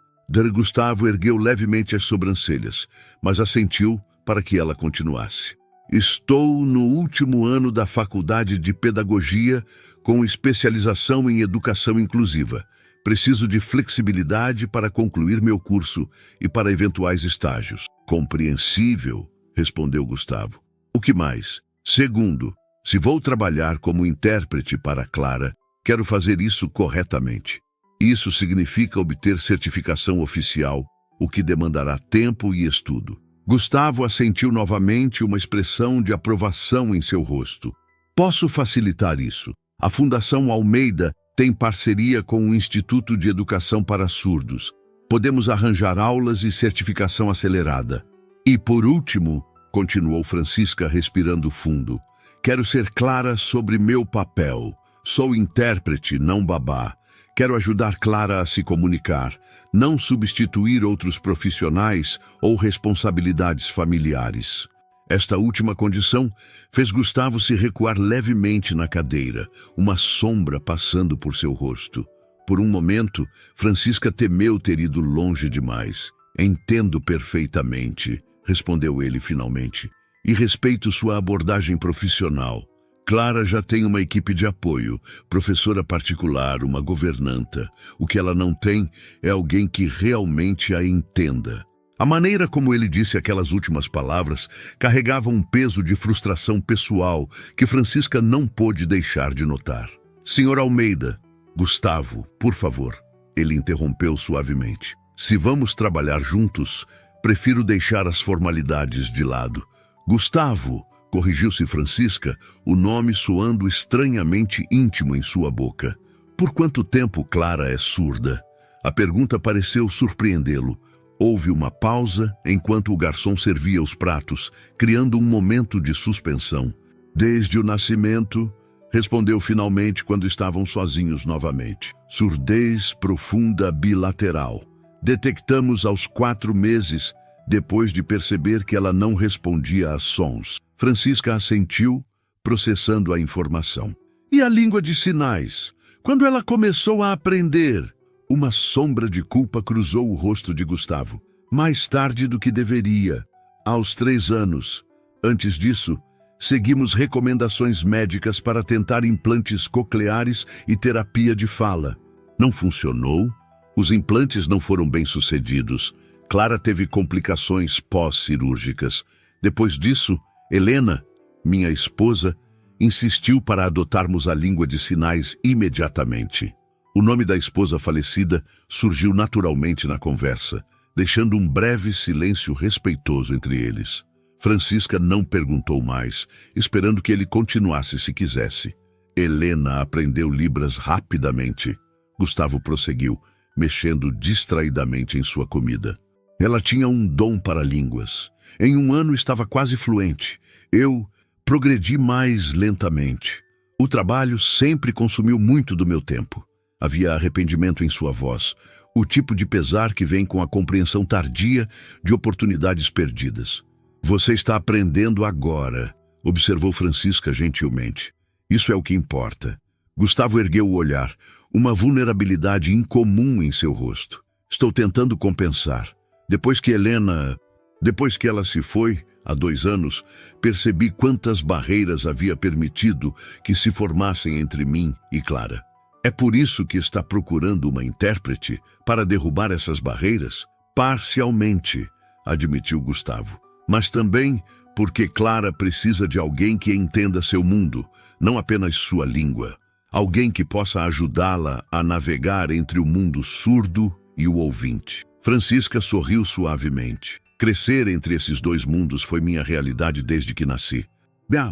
Gustavo ergueu levemente as sobrancelhas, mas assentiu para que ela continuasse. Estou no último ano da faculdade de pedagogia com especialização em educação inclusiva. Preciso de flexibilidade para concluir meu curso e para eventuais estágios. Compreensível, respondeu Gustavo. O que mais? Segundo, se vou trabalhar como intérprete para Clara, quero fazer isso corretamente. Isso significa obter certificação oficial, o que demandará tempo e estudo. Gustavo assentiu novamente, uma expressão de aprovação em seu rosto. Posso facilitar isso. A Fundação Almeida tem parceria com o Instituto de Educação para Surdos. Podemos arranjar aulas e certificação acelerada. E por último, continuou Francisca respirando fundo, quero ser clara sobre meu papel. Sou intérprete, não babá. Quero ajudar Clara a se comunicar, não substituir outros profissionais ou responsabilidades familiares. Esta última condição fez Gustavo se recuar levemente na cadeira, uma sombra passando por seu rosto. Por um momento, Francisca temeu ter ido longe demais. Entendo perfeitamente, respondeu ele finalmente, e respeito sua abordagem profissional. Clara já tem uma equipe de apoio, professora particular, uma governanta. O que ela não tem é alguém que realmente a entenda. A maneira como ele disse aquelas últimas palavras carregava um peso de frustração pessoal que Francisca não pôde deixar de notar. Senhor Almeida, Gustavo, por favor, ele interrompeu suavemente. Se vamos trabalhar juntos, prefiro deixar as formalidades de lado. Gustavo, corrigiu-se Francisca, o nome soando estranhamente íntimo em sua boca. Por quanto tempo Clara é surda? A pergunta pareceu surpreendê-lo. Houve uma pausa enquanto o garçom servia os pratos, criando um momento de suspensão. Desde o nascimento, respondeu finalmente quando estavam sozinhos novamente. Surdez profunda bilateral. Detectamos aos 4 meses, depois de perceber que ela não respondia a sons. Francisca assentiu, processando a informação. E a língua de sinais? Quando ela começou a aprender? Uma sombra de culpa cruzou o rosto de Gustavo. Mais tarde do que deveria, aos 3 anos. Antes disso, seguimos recomendações médicas para tentar implantes cocleares e terapia de fala. Não funcionou. Os implantes não foram bem-sucedidos. Clara teve complicações pós-cirúrgicas. Depois disso, Helena, minha esposa, insistiu para adotarmos a língua de sinais imediatamente. O nome da esposa falecida surgiu naturalmente na conversa, deixando um breve silêncio respeitoso entre eles. Francisca não perguntou mais, esperando que ele continuasse se quisesse. Helena aprendeu Libras rapidamente. Gustavo prosseguiu, mexendo distraidamente em sua comida. Ela tinha um dom para línguas. Em 1 ano estava quase fluente. Eu progredi mais lentamente. O trabalho sempre consumiu muito do meu tempo. Havia arrependimento em sua voz, o tipo de pesar que vem com a compreensão tardia de oportunidades perdidas. Você está aprendendo agora, observou Francisca gentilmente. Isso é o que importa. Gustavo ergueu o olhar, uma vulnerabilidade incomum em seu rosto. Estou tentando compensar. Depois que ela se foi, há 2 anos, percebi quantas barreiras havia permitido que se formassem entre mim e Clara. É por isso que está procurando uma intérprete para derrubar essas barreiras? Parcialmente, admitiu Gustavo. Mas também porque Clara precisa de alguém que entenda seu mundo, não apenas sua língua. Alguém que possa ajudá-la a navegar entre o mundo surdo e o ouvinte. Francisca sorriu suavemente. Crescer entre esses 2 mundos foi minha realidade desde que nasci.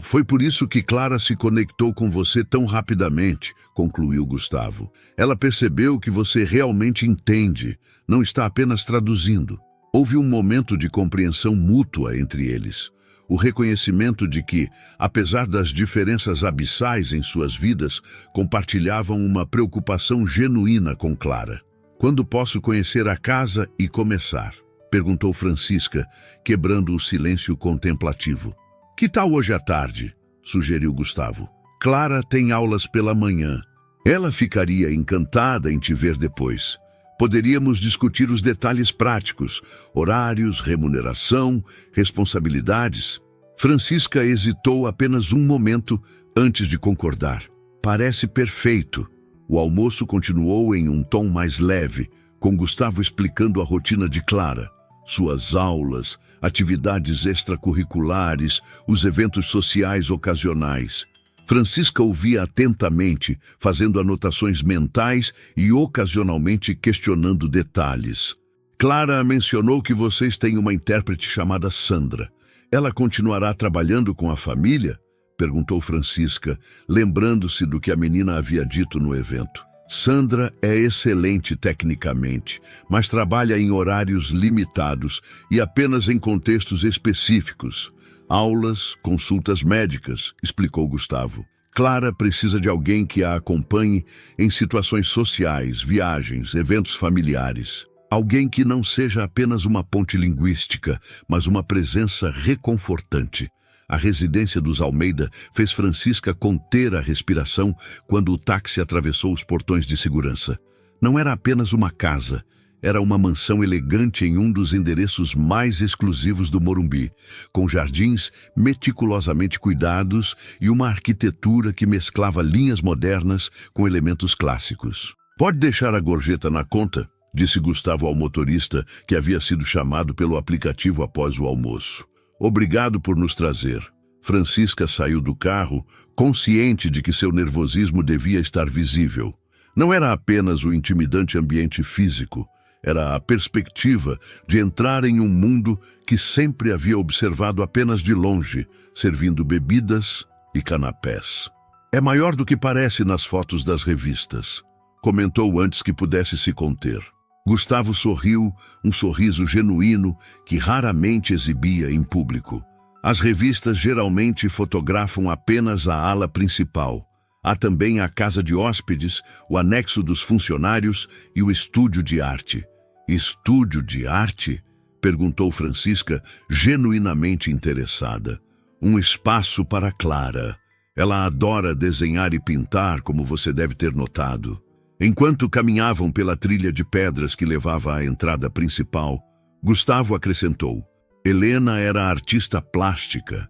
Foi por isso que Clara se conectou com você tão rapidamente, concluiu Gustavo. Ela percebeu que você realmente entende, não está apenas traduzindo. Houve um momento de compreensão mútua entre eles. O reconhecimento de que, apesar das diferenças abissais em suas vidas, compartilhavam uma preocupação genuína com Clara. Quando posso conhecer a casa e começar? Perguntou Francisca, quebrando o silêncio contemplativo. Que tal hoje à tarde? Sugeriu Gustavo. Clara tem aulas pela manhã. Ela ficaria encantada em te ver depois. Poderíamos discutir os detalhes práticos, horários, remuneração, responsabilidades. Francisca hesitou apenas um momento antes de concordar. Parece perfeito. O almoço continuou em um tom mais leve, com Gustavo explicando a rotina de Clara. Suas aulas, atividades extracurriculares, os eventos sociais ocasionais. Francisca ouvia atentamente, fazendo anotações mentais e ocasionalmente questionando detalhes. Clara mencionou que vocês têm uma intérprete chamada Sandra. Ela continuará trabalhando com a família? Perguntou Francisca, lembrando-se do que a menina havia dito no evento. Sandra é excelente tecnicamente, mas trabalha em horários limitados e apenas em contextos específicos. Aulas, consultas médicas, explicou Gustavo. Clara precisa de alguém que a acompanhe em situações sociais, viagens, eventos familiares. Alguém que não seja apenas uma ponte linguística, mas uma presença reconfortante. A residência dos Almeida fez Francisca conter a respiração quando o táxi atravessou os portões de segurança. Não era apenas uma casa, era uma mansão elegante em um dos endereços mais exclusivos do Morumbi, com jardins meticulosamente cuidados e uma arquitetura que mesclava linhas modernas com elementos clássicos. Pode deixar a gorjeta na conta, disse Gustavo ao motorista, que havia sido chamado pelo aplicativo após o almoço. Obrigado por nos trazer. Francisca saiu do carro, consciente de que seu nervosismo devia estar visível. Não era apenas o intimidante ambiente físico, era a perspectiva de entrar em um mundo que sempre havia observado apenas de longe, servindo bebidas e canapés. É maior do que parece nas fotos das revistas, comentou antes que pudesse se conter. Gustavo sorriu, um sorriso genuíno que raramente exibia em público. As revistas geralmente fotografam apenas a ala principal. Há também a casa de hóspedes, o anexo dos funcionários e o estúdio de arte. Estúdio de arte? Perguntou Francisca, genuinamente interessada. Um espaço para Clara. Ela adora desenhar e pintar, como você deve ter notado. Enquanto caminhavam pela trilha de pedras que levava à entrada principal, Gustavo acrescentou: Helena era artista plástica.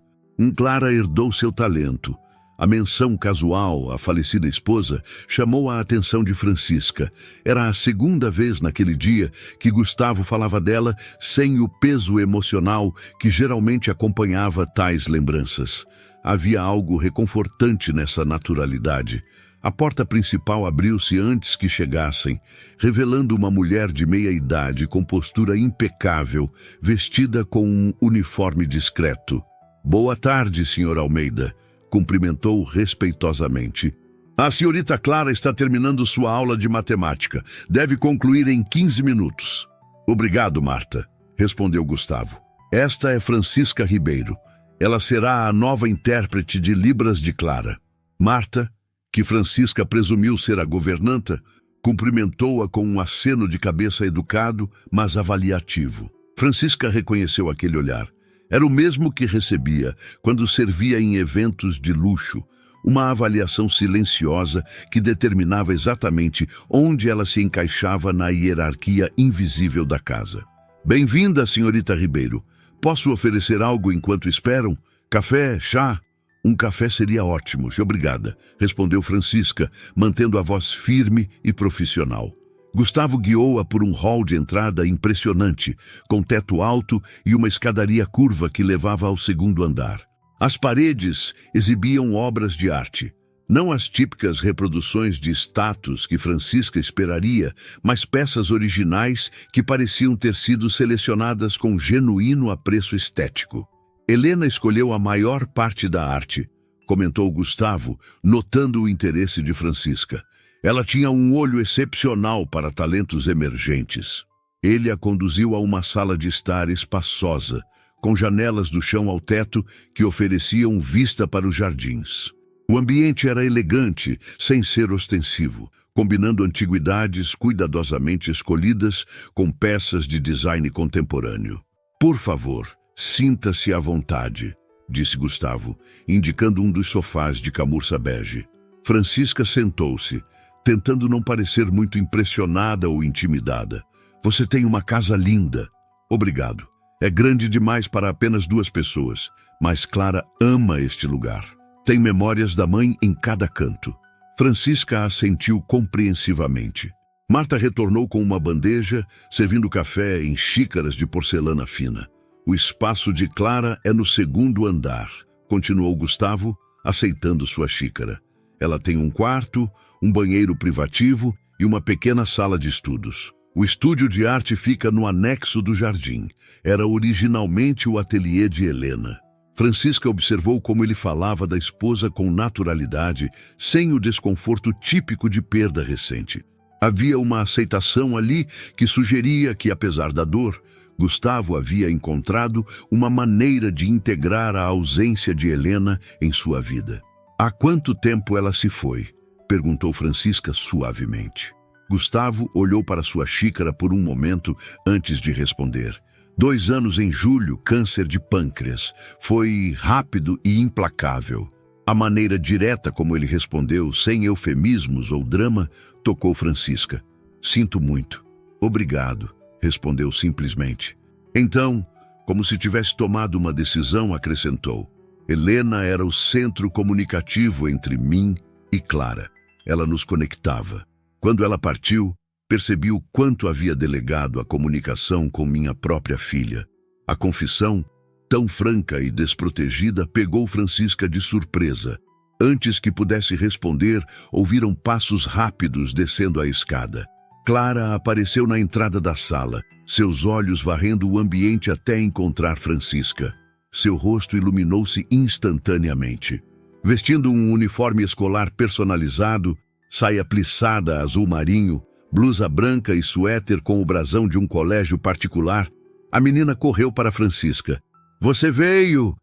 Clara herdou seu talento. A menção casual à falecida esposa chamou a atenção de Francisca. Era a segunda vez naquele dia que Gustavo falava dela sem o peso emocional que geralmente acompanhava tais lembranças. Havia algo reconfortante nessa naturalidade. A porta principal abriu-se antes que chegassem, revelando uma mulher de meia-idade com postura impecável, vestida com um uniforme discreto. Boa tarde, Sr. Almeida, cumprimentou respeitosamente. A senhorita Clara está terminando sua aula de matemática. Deve concluir em 15 minutos. Obrigado, Marta, respondeu Gustavo. Esta é Francisca Ribeiro. Ela será a nova intérprete de Libras de Clara. Marta, que Francisca presumiu ser a governanta, cumprimentou-a com um aceno de cabeça educado, mas avaliativo. Francisca reconheceu aquele olhar. Era o mesmo que recebia quando servia em eventos de luxo, uma avaliação silenciosa que determinava exatamente onde ela se encaixava na hierarquia invisível da casa. Bem-vinda, senhorita Ribeiro. Posso oferecer algo enquanto esperam? Café, chá? Um café seria ótimo, obrigada, respondeu Francisca, mantendo a voz firme e profissional. Gustavo guiou-a por um hall de entrada impressionante, com teto alto e uma escadaria curva que levava ao segundo andar. As paredes exibiam obras de arte. Não as típicas reproduções de status que Francisca esperaria, mas peças originais que pareciam ter sido selecionadas com genuíno apreço estético. Helena escolheu a maior parte da arte, comentou Gustavo, notando o interesse de Francisca. Ela tinha um olho excepcional para talentos emergentes. Ele a conduziu a uma sala de estar espaçosa, com janelas do chão ao teto que ofereciam vista para os jardins. O ambiente era elegante, sem ser ostensivo, combinando antiguidades cuidadosamente escolhidas com peças de design contemporâneo. Por favor, sinta-se à vontade, disse Gustavo, indicando um dos sofás de camurça bege. Francisca sentou-se, tentando não parecer muito impressionada ou intimidada. Você tem uma casa linda. Obrigado. É grande demais para apenas 2 pessoas, mas Clara ama este lugar. Tem memórias da mãe em cada canto. Francisca assentiu compreensivamente. Marta retornou com uma bandeja, servindo café em xícaras de porcelana fina. O espaço de Clara é no 2º andar, continuou Gustavo, aceitando sua xícara. Ela tem um quarto, um banheiro privativo e uma pequena sala de estudos. O estúdio de arte fica no anexo do jardim. Era originalmente o ateliê de Helena. Francisca observou como ele falava da esposa com naturalidade, sem o desconforto típico de perda recente. Havia uma aceitação ali que sugeria que, apesar da dor, Gustavo havia encontrado uma maneira de integrar a ausência de Helena em sua vida. Há quanto tempo ela se foi? Perguntou Francisca suavemente. Gustavo olhou para sua xícara por um momento antes de responder. 2 anos em julho, câncer de pâncreas. Foi rápido e implacável. A maneira direta como ele respondeu, sem eufemismos ou drama, tocou Francisca. Sinto muito. Obrigado, respondeu simplesmente. Então, como se tivesse tomado uma decisão, acrescentou. Helena era o centro comunicativo entre mim e Clara. Ela nos conectava. Quando ela partiu, percebi o quanto havia delegado a comunicação com minha própria filha. A confissão, tão franca e desprotegida, pegou Francisca de surpresa. Antes que pudesse responder, ouviram passos rápidos descendo a escada. Clara apareceu na entrada da sala, seus olhos varrendo o ambiente até encontrar Francisca. Seu rosto iluminou-se instantaneamente. Vestindo um uniforme escolar personalizado, saia plissada azul marinho, blusa branca e suéter com o brasão de um colégio particular, a menina correu para Francisca. Você veio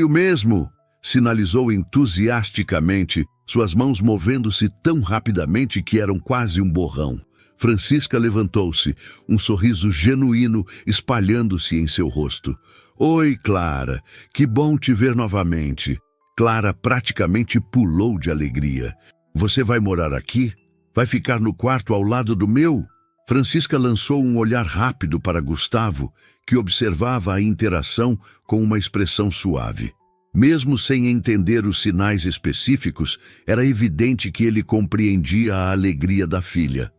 mesmo! Sinalizou entusiasticamente, suas mãos movendo-se tão rapidamente que eram quase um borrão. Francisca levantou-se, um sorriso genuíno espalhando-se em seu rosto. Oi, Clara, que bom te ver novamente. Clara praticamente pulou de alegria. Você vai morar aqui? Vai ficar no quarto ao lado do meu? Francisca lançou um olhar rápido para Gustavo, que observava a interação com uma expressão suave. Mesmo sem entender os sinais específicos, era evidente que ele compreendia a alegria da filha.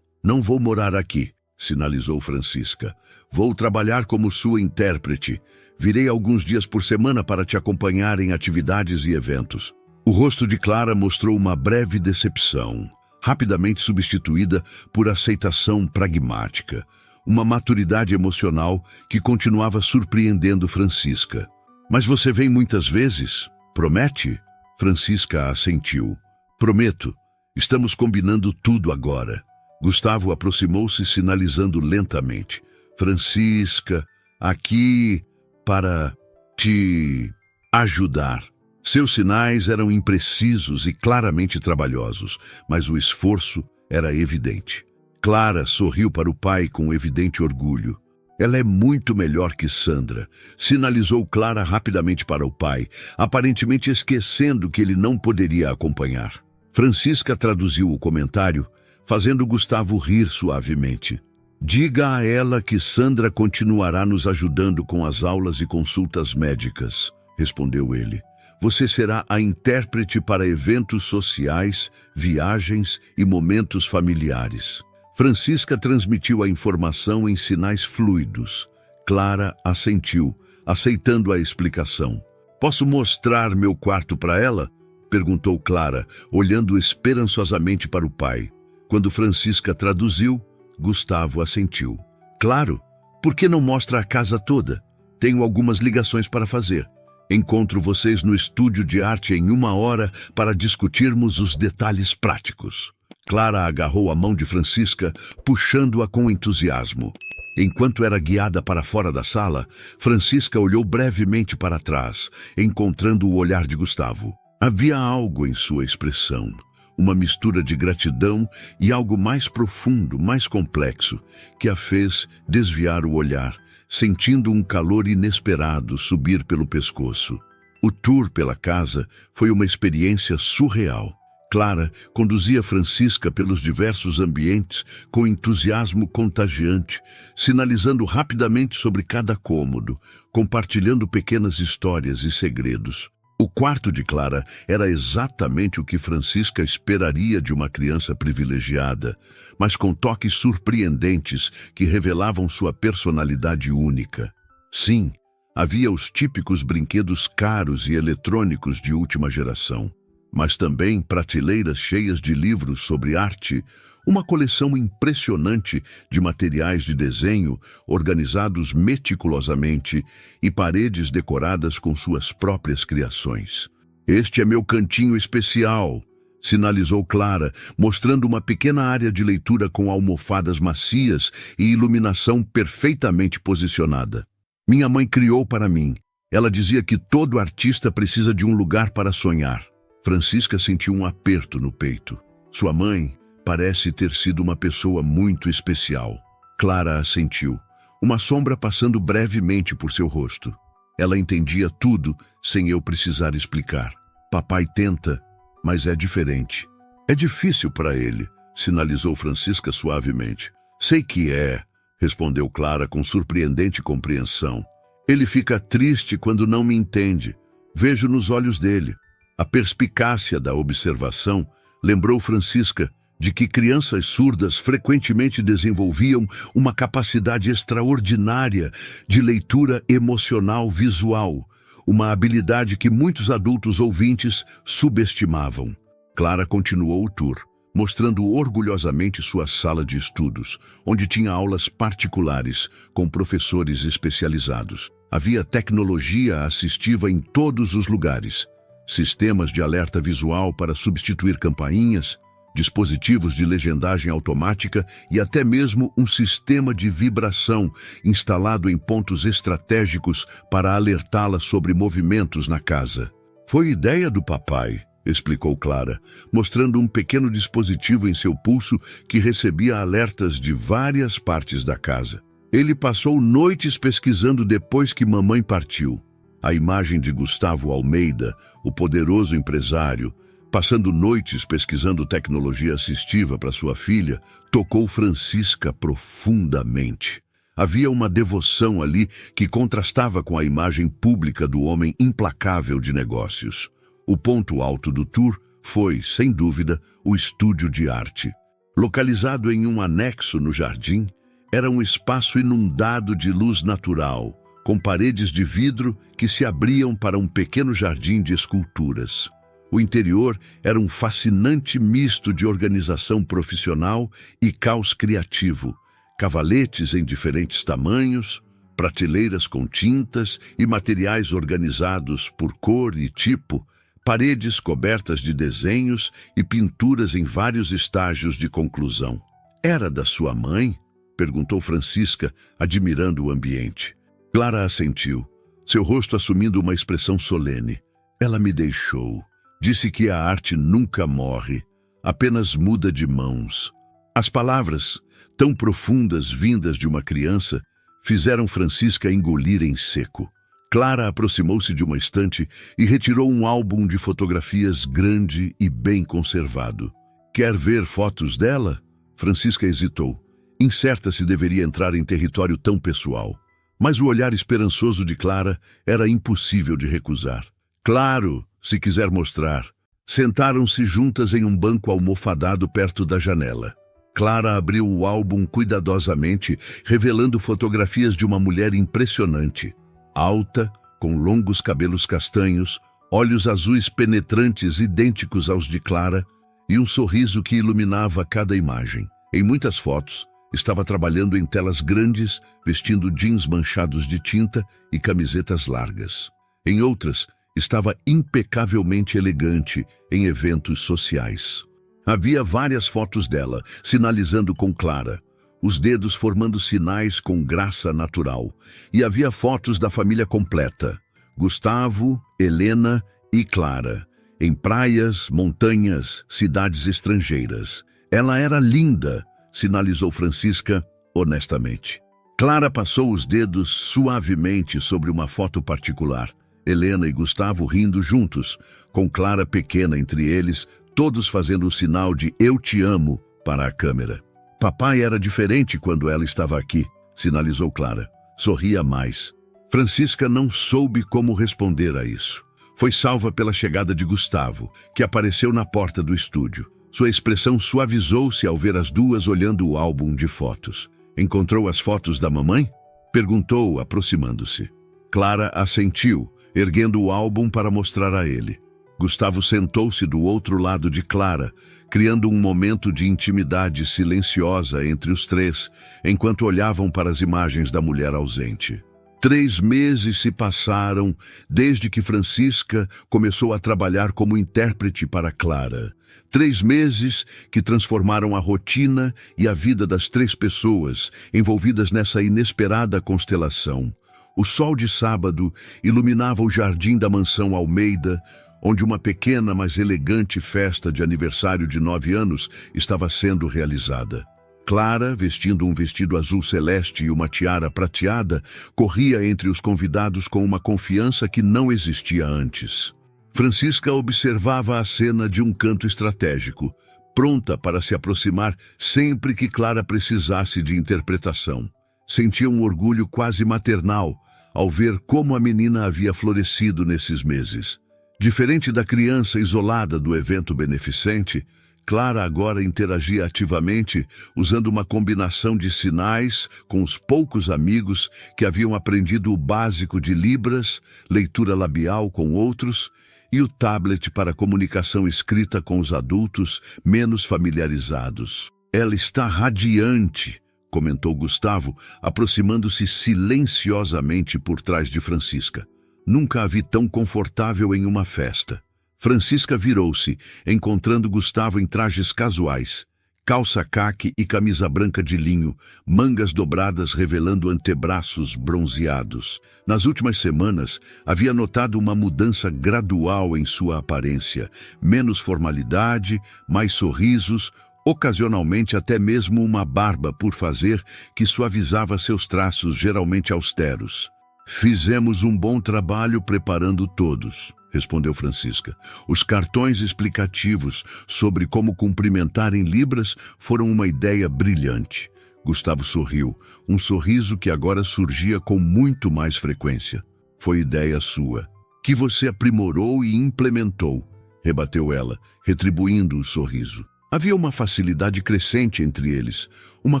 Não vou morar aqui, sinalizou Francisca. Vou trabalhar como sua intérprete. Virei alguns dias por semana para te acompanhar em atividades e eventos. O rosto de Clara mostrou uma breve decepção, rapidamente substituída por aceitação pragmática, uma maturidade emocional que continuava surpreendendo Francisca. Mas você vem muitas vezes? Promete? Francisca assentiu. Prometo. Estamos combinando tudo agora. Gustavo aproximou-se, sinalizando lentamente. Francisca, aqui para te ajudar. Seus sinais eram imprecisos e claramente trabalhosos, mas o esforço era evidente. Clara sorriu para o pai com evidente orgulho. Ela é muito melhor que Sandra, sinalizou Clara rapidamente para o pai, aparentemente esquecendo que ele não poderia acompanhar. Francisca traduziu o comentário, fazendo Gustavo rir suavemente. Diga a ela que Sandra continuará nos ajudando com as aulas e consultas médicas, respondeu ele. Você será a intérprete para eventos sociais, viagens e momentos familiares. Francisca transmitiu a informação em sinais fluidos. Clara assentiu, aceitando a explicação. Posso mostrar meu quarto para ela? Perguntou Clara, olhando esperançosamente para o pai. Quando Francisca traduziu, Gustavo assentiu. Claro, por que não mostra a casa toda? Tenho algumas ligações para fazer. Encontro vocês no estúdio de arte em 1 hora para discutirmos os detalhes práticos. Clara agarrou a mão de Francisca, puxando-a com entusiasmo. Enquanto era guiada para fora da sala, Francisca olhou brevemente para trás, encontrando o olhar de Gustavo. Havia algo em sua expressão, uma mistura de gratidão e algo mais profundo, mais complexo, que a fez desviar o olhar, sentindo um calor inesperado subir pelo pescoço. O tour pela casa foi uma experiência surreal. Clara conduzia Francisca pelos diversos ambientes com entusiasmo contagiante, sinalizando rapidamente sobre cada cômodo, compartilhando pequenas histórias e segredos. O quarto de Clara era exatamente o que Francisca esperaria de uma criança privilegiada, mas com toques surpreendentes que revelavam sua personalidade única. Sim, havia os típicos brinquedos caros e eletrônicos de última geração, mas também prateleiras cheias de livros sobre arte, uma coleção impressionante de materiais de desenho organizados meticulosamente e paredes decoradas com suas próprias criações. "Este é meu cantinho especial", sinalizou Clara, mostrando uma pequena área de leitura com almofadas macias e iluminação perfeitamente posicionada. "Minha mãe criou para mim. Ela dizia que todo artista precisa de um lugar para sonhar." Francisca sentiu um aperto no peito. Sua mãe parece ter sido uma pessoa muito especial. Clara assentiu, uma sombra passando brevemente por seu rosto. Ela entendia tudo sem eu precisar explicar. "Papai tenta, mas é diferente." "É difícil para ele", sinalizou Francisca suavemente. "Sei que é", respondeu Clara com surpreendente compreensão. "Ele fica triste quando não me entende. Vejo nos olhos dele." A perspicácia da observação lembrou Francisca de que crianças surdas frequentemente desenvolviam uma capacidade extraordinária de leitura emocional visual, uma habilidade que muitos adultos ouvintes subestimavam. Clara continuou o tour, mostrando orgulhosamente sua sala de estudos, onde tinha aulas particulares com professores especializados. Havia tecnologia assistiva em todos os lugares. Sistemas de alerta visual para substituir campainhas, dispositivos de legendagem automática e até mesmo um sistema de vibração instalado em pontos estratégicos para alertá-la sobre movimentos na casa. "Foi ideia do papai", explicou Clara, mostrando um pequeno dispositivo em seu pulso que recebia alertas de várias partes da casa. "Ele passou noites pesquisando depois que mamãe partiu." A imagem de Gustavo Almeida, o poderoso empresário, passando noites pesquisando tecnologia assistiva para sua filha, tocou Francisca profundamente. Havia uma devoção ali que contrastava com a imagem pública do homem implacável de negócios. O ponto alto do tour foi, sem dúvida, o estúdio de arte. Localizado em um anexo no jardim, era um espaço inundado de luz natural, com paredes de vidro que se abriam para um pequeno jardim de esculturas. O interior era um fascinante misto de organização profissional e caos criativo, cavaletes em diferentes tamanhos, prateleiras com tintas e materiais organizados por cor e tipo, paredes cobertas de desenhos e pinturas em vários estágios de conclusão. "Era da sua mãe?" perguntou Francisca, admirando o ambiente. Clara assentiu, seu rosto assumindo uma expressão solene. "Ela me deixou. Disse que a arte nunca morre, apenas muda de mãos." As palavras, tão profundas vindas de uma criança, fizeram Francisca engolir em seco. Clara aproximou-se de uma estante e retirou um álbum de fotografias grande e bem conservado. "Quer ver fotos dela?" Francisca hesitou, incerta se deveria entrar em território tão pessoal. Mas o olhar esperançoso de Clara era impossível de recusar. "Claro, se quiser mostrar." Sentaram-se juntas em um banco almofadado perto da janela. Clara abriu o álbum cuidadosamente, revelando fotografias de uma mulher impressionante. Alta, com longos cabelos castanhos, olhos azuis penetrantes idênticos aos de Clara e um sorriso que iluminava cada imagem. Em muitas fotos, Estava trabalhando em telas grandes, vestindo jeans manchados de tinta e camisetas largas. Em outras, estava impecavelmente elegante em eventos sociais. Havia várias fotos dela, sinalizando com Clara, os dedos formando sinais com graça natural. E havia fotos da família completa, Gustavo, Helena e Clara, em praias, montanhas, cidades estrangeiras. Ela era linda, sinalizou Francisca honestamente. Clara passou os dedos suavemente sobre uma foto particular. Helena e Gustavo rindo juntos, com Clara pequena entre eles, todos fazendo o sinal de "eu te amo" para a câmera. Papai era diferente quando ela estava aqui, sinalizou Clara. Sorria mais. Francisca não soube como responder a isso. Foi salva pela chegada de Gustavo, que apareceu na porta do estúdio. Sua expressão suavizou-se ao ver as duas olhando o álbum de fotos. Encontrou as fotos da mamãe? Perguntou, aproximando-se. Clara assentiu, erguendo o álbum para mostrar a ele. Gustavo sentou-se do outro lado de Clara, criando um momento de intimidade silenciosa entre os três, enquanto olhavam para as imagens da mulher ausente. 3 meses se passaram desde que Francisca começou a trabalhar como intérprete para Clara. 3 meses que transformaram a rotina e a vida das 3 pessoas envolvidas nessa inesperada constelação. O sol de sábado iluminava o jardim da mansão Almeida, onde uma pequena, mas elegante festa de aniversário de 9 anos estava sendo realizada. Clara, vestindo um vestido azul celeste e uma tiara prateada, corria entre os convidados com uma confiança que não existia antes. Francisca observava a cena de um canto estratégico, pronta para se aproximar sempre que Clara precisasse de interpretação. Sentia um orgulho quase maternal ao ver como a menina havia florescido nesses meses. Diferente da criança isolada do evento beneficente, Clara agora interagia ativamente, usando uma combinação de sinais com os poucos amigos que haviam aprendido o básico de Libras, leitura labial com outros, e o tablet para comunicação escrita com os adultos menos familiarizados. "Ela está radiante", comentou Gustavo, aproximando-se silenciosamente por trás de Francisca. "Nunca a vi tão confortável em uma festa." Francisca virou-se, encontrando Gustavo em trajes casuais, calça caque e camisa branca de linho, mangas dobradas revelando antebraços bronzeados. Nas últimas semanas, havia notado uma mudança gradual em sua aparência, menos formalidade, mais sorrisos, ocasionalmente até mesmo uma barba por fazer que suavizava seus traços geralmente austeros. "Fizemos um bom trabalho preparando todos", respondeu Francisca. "Os cartões explicativos sobre como cumprimentar em Libras foram uma ideia brilhante." Gustavo sorriu, um sorriso que agora surgia com muito mais frequência. "Foi ideia sua, que você aprimorou e implementou", rebateu ela, retribuindo o sorriso. Havia uma facilidade crescente entre eles, uma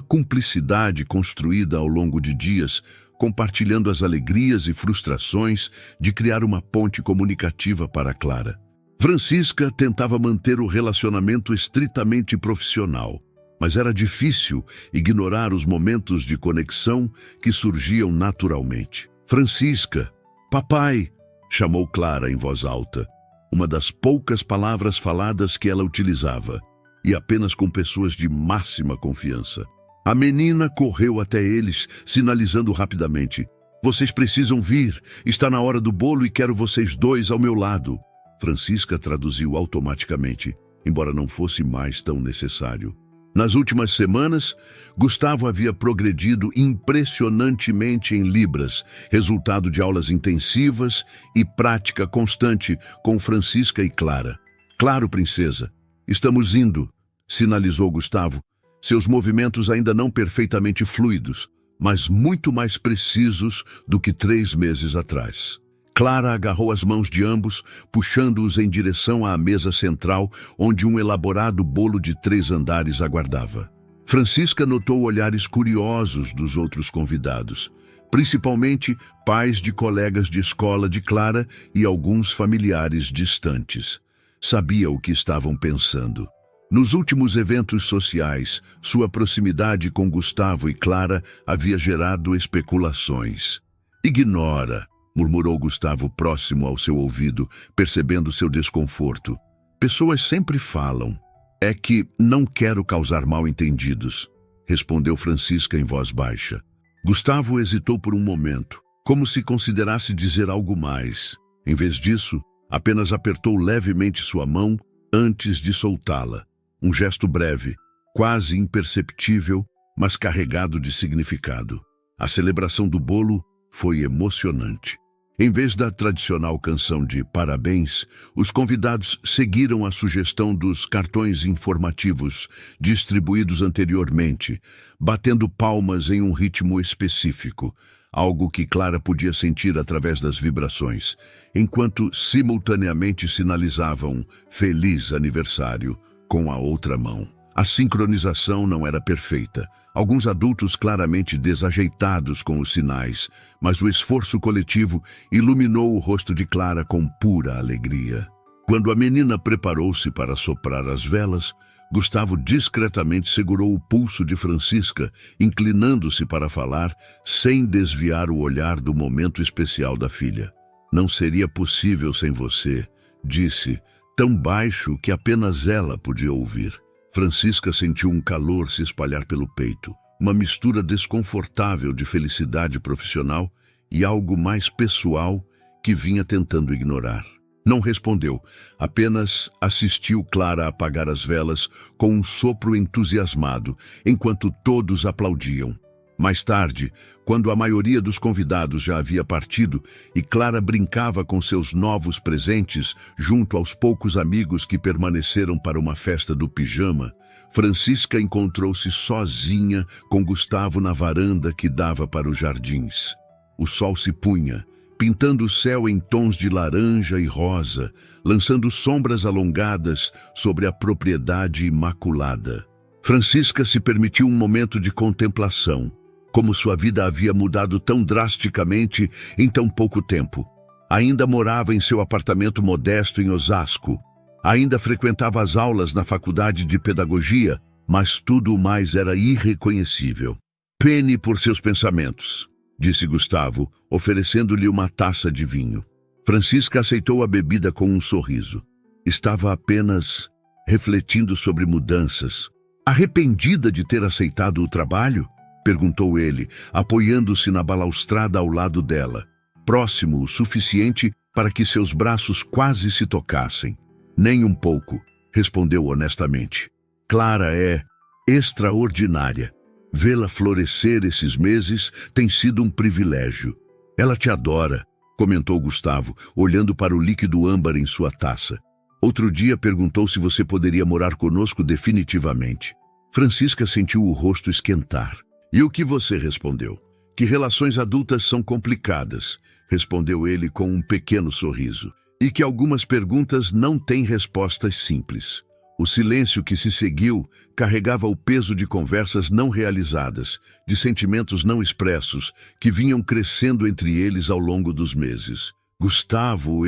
cumplicidade construída ao longo de dias, compartilhando as alegrias e frustrações de criar uma ponte comunicativa para Clara. Francisca tentava manter o relacionamento estritamente profissional, mas era difícil ignorar os momentos de conexão que surgiam naturalmente. "Francisca, papai", chamou Clara em voz alta, uma das poucas palavras faladas que ela utilizava, e apenas com pessoas de máxima confiança. A menina correu até eles, sinalizando rapidamente: "Vocês precisam vir, está na hora do bolo e quero vocês dois ao meu lado." Francisca traduziu automaticamente, embora não fosse mais tão necessário. Nas últimas semanas, Gustavo havia progredido impressionantemente em Libras, resultado de aulas intensivas e prática constante com Francisca e Clara. "Claro, princesa, estamos indo", sinalizou Gustavo, seus movimentos ainda não perfeitamente fluidos, mas muito mais precisos do que 3 meses atrás. Clara agarrou as mãos de ambos, puxando-os em direção à mesa central, onde um elaborado bolo de 3 andares aguardava. Francisca notou olhares curiosos dos outros convidados, principalmente pais de colegas de escola de Clara e alguns familiares distantes. Sabia o que estavam pensando. Nos últimos eventos sociais, sua proximidade com Gustavo e Clara havia gerado especulações. Ignora, murmurou Gustavo próximo ao seu ouvido, percebendo seu desconforto. Pessoas sempre falam. É que não quero causar mal-entendidos, respondeu Francisca em voz baixa. Gustavo hesitou por um momento, como se considerasse dizer algo mais. Em vez disso, apenas apertou levemente sua mão antes de soltá-la. Um gesto breve, quase imperceptível, mas carregado de significado. A celebração do bolo foi emocionante. Em vez da tradicional canção de parabéns, os convidados seguiram a sugestão dos cartões informativos distribuídos anteriormente, batendo palmas em um ritmo específico, algo que Clara podia sentir através das vibrações, enquanto simultaneamente sinalizavam "Feliz aniversário" com a outra mão. A sincronização não era perfeita. Alguns adultos claramente desajeitados com os sinais, mas o esforço coletivo iluminou o rosto de Clara com pura alegria. Quando a menina preparou-se para soprar as velas, Gustavo discretamente segurou o pulso de Francisca, inclinando-se para falar, sem desviar o olhar do momento especial da filha. "Não seria possível sem você", disse, tão baixo que apenas ela podia ouvir. Francisca sentiu um calor se espalhar pelo peito, uma mistura desconfortável de felicidade profissional e algo mais pessoal que vinha tentando ignorar. Não respondeu, apenas assistiu Clara apagar as velas com um sopro entusiasmado, enquanto todos aplaudiam. Mais tarde, quando a maioria dos convidados já havia partido e Clara brincava com seus novos presentes junto aos poucos amigos que permaneceram para uma festa do pijama, Francisca encontrou-se sozinha com Gustavo na varanda que dava para os jardins. O sol se punha, pintando o céu em tons de laranja e rosa, lançando sombras alongadas sobre a propriedade imaculada. Francisca se permitiu um momento de contemplação, como sua vida havia mudado tão drasticamente em tão pouco tempo. Ainda morava em seu apartamento modesto em Osasco. Ainda frequentava as aulas na faculdade de pedagogia, mas tudo mais era irreconhecível. "Pene por seus pensamentos", disse Gustavo, oferecendo-lhe uma taça de vinho. Francisca aceitou a bebida com um sorriso. Estava apenas refletindo sobre mudanças. "Arrependida de ter aceitado o trabalho?" perguntou ele, apoiando-se na balaustrada ao lado dela, próximo o suficiente para que seus braços quase se tocassem. "Nem um pouco", respondeu honestamente. "Clara é extraordinária. Vê-la florescer esses meses tem sido um privilégio. Ela te adora", comentou Gustavo, olhando para o líquido âmbar em sua taça. "Outro dia perguntou se você poderia morar conosco definitivamente." Francisca sentiu o rosto esquentar. "E o que você respondeu?" "Que relações adultas são complicadas", respondeu ele com um pequeno sorriso. "E que algumas perguntas não têm respostas simples." O silêncio que se seguiu carregava o peso de conversas não realizadas, de sentimentos não expressos, que vinham crescendo entre eles ao longo dos meses. "Gustavo,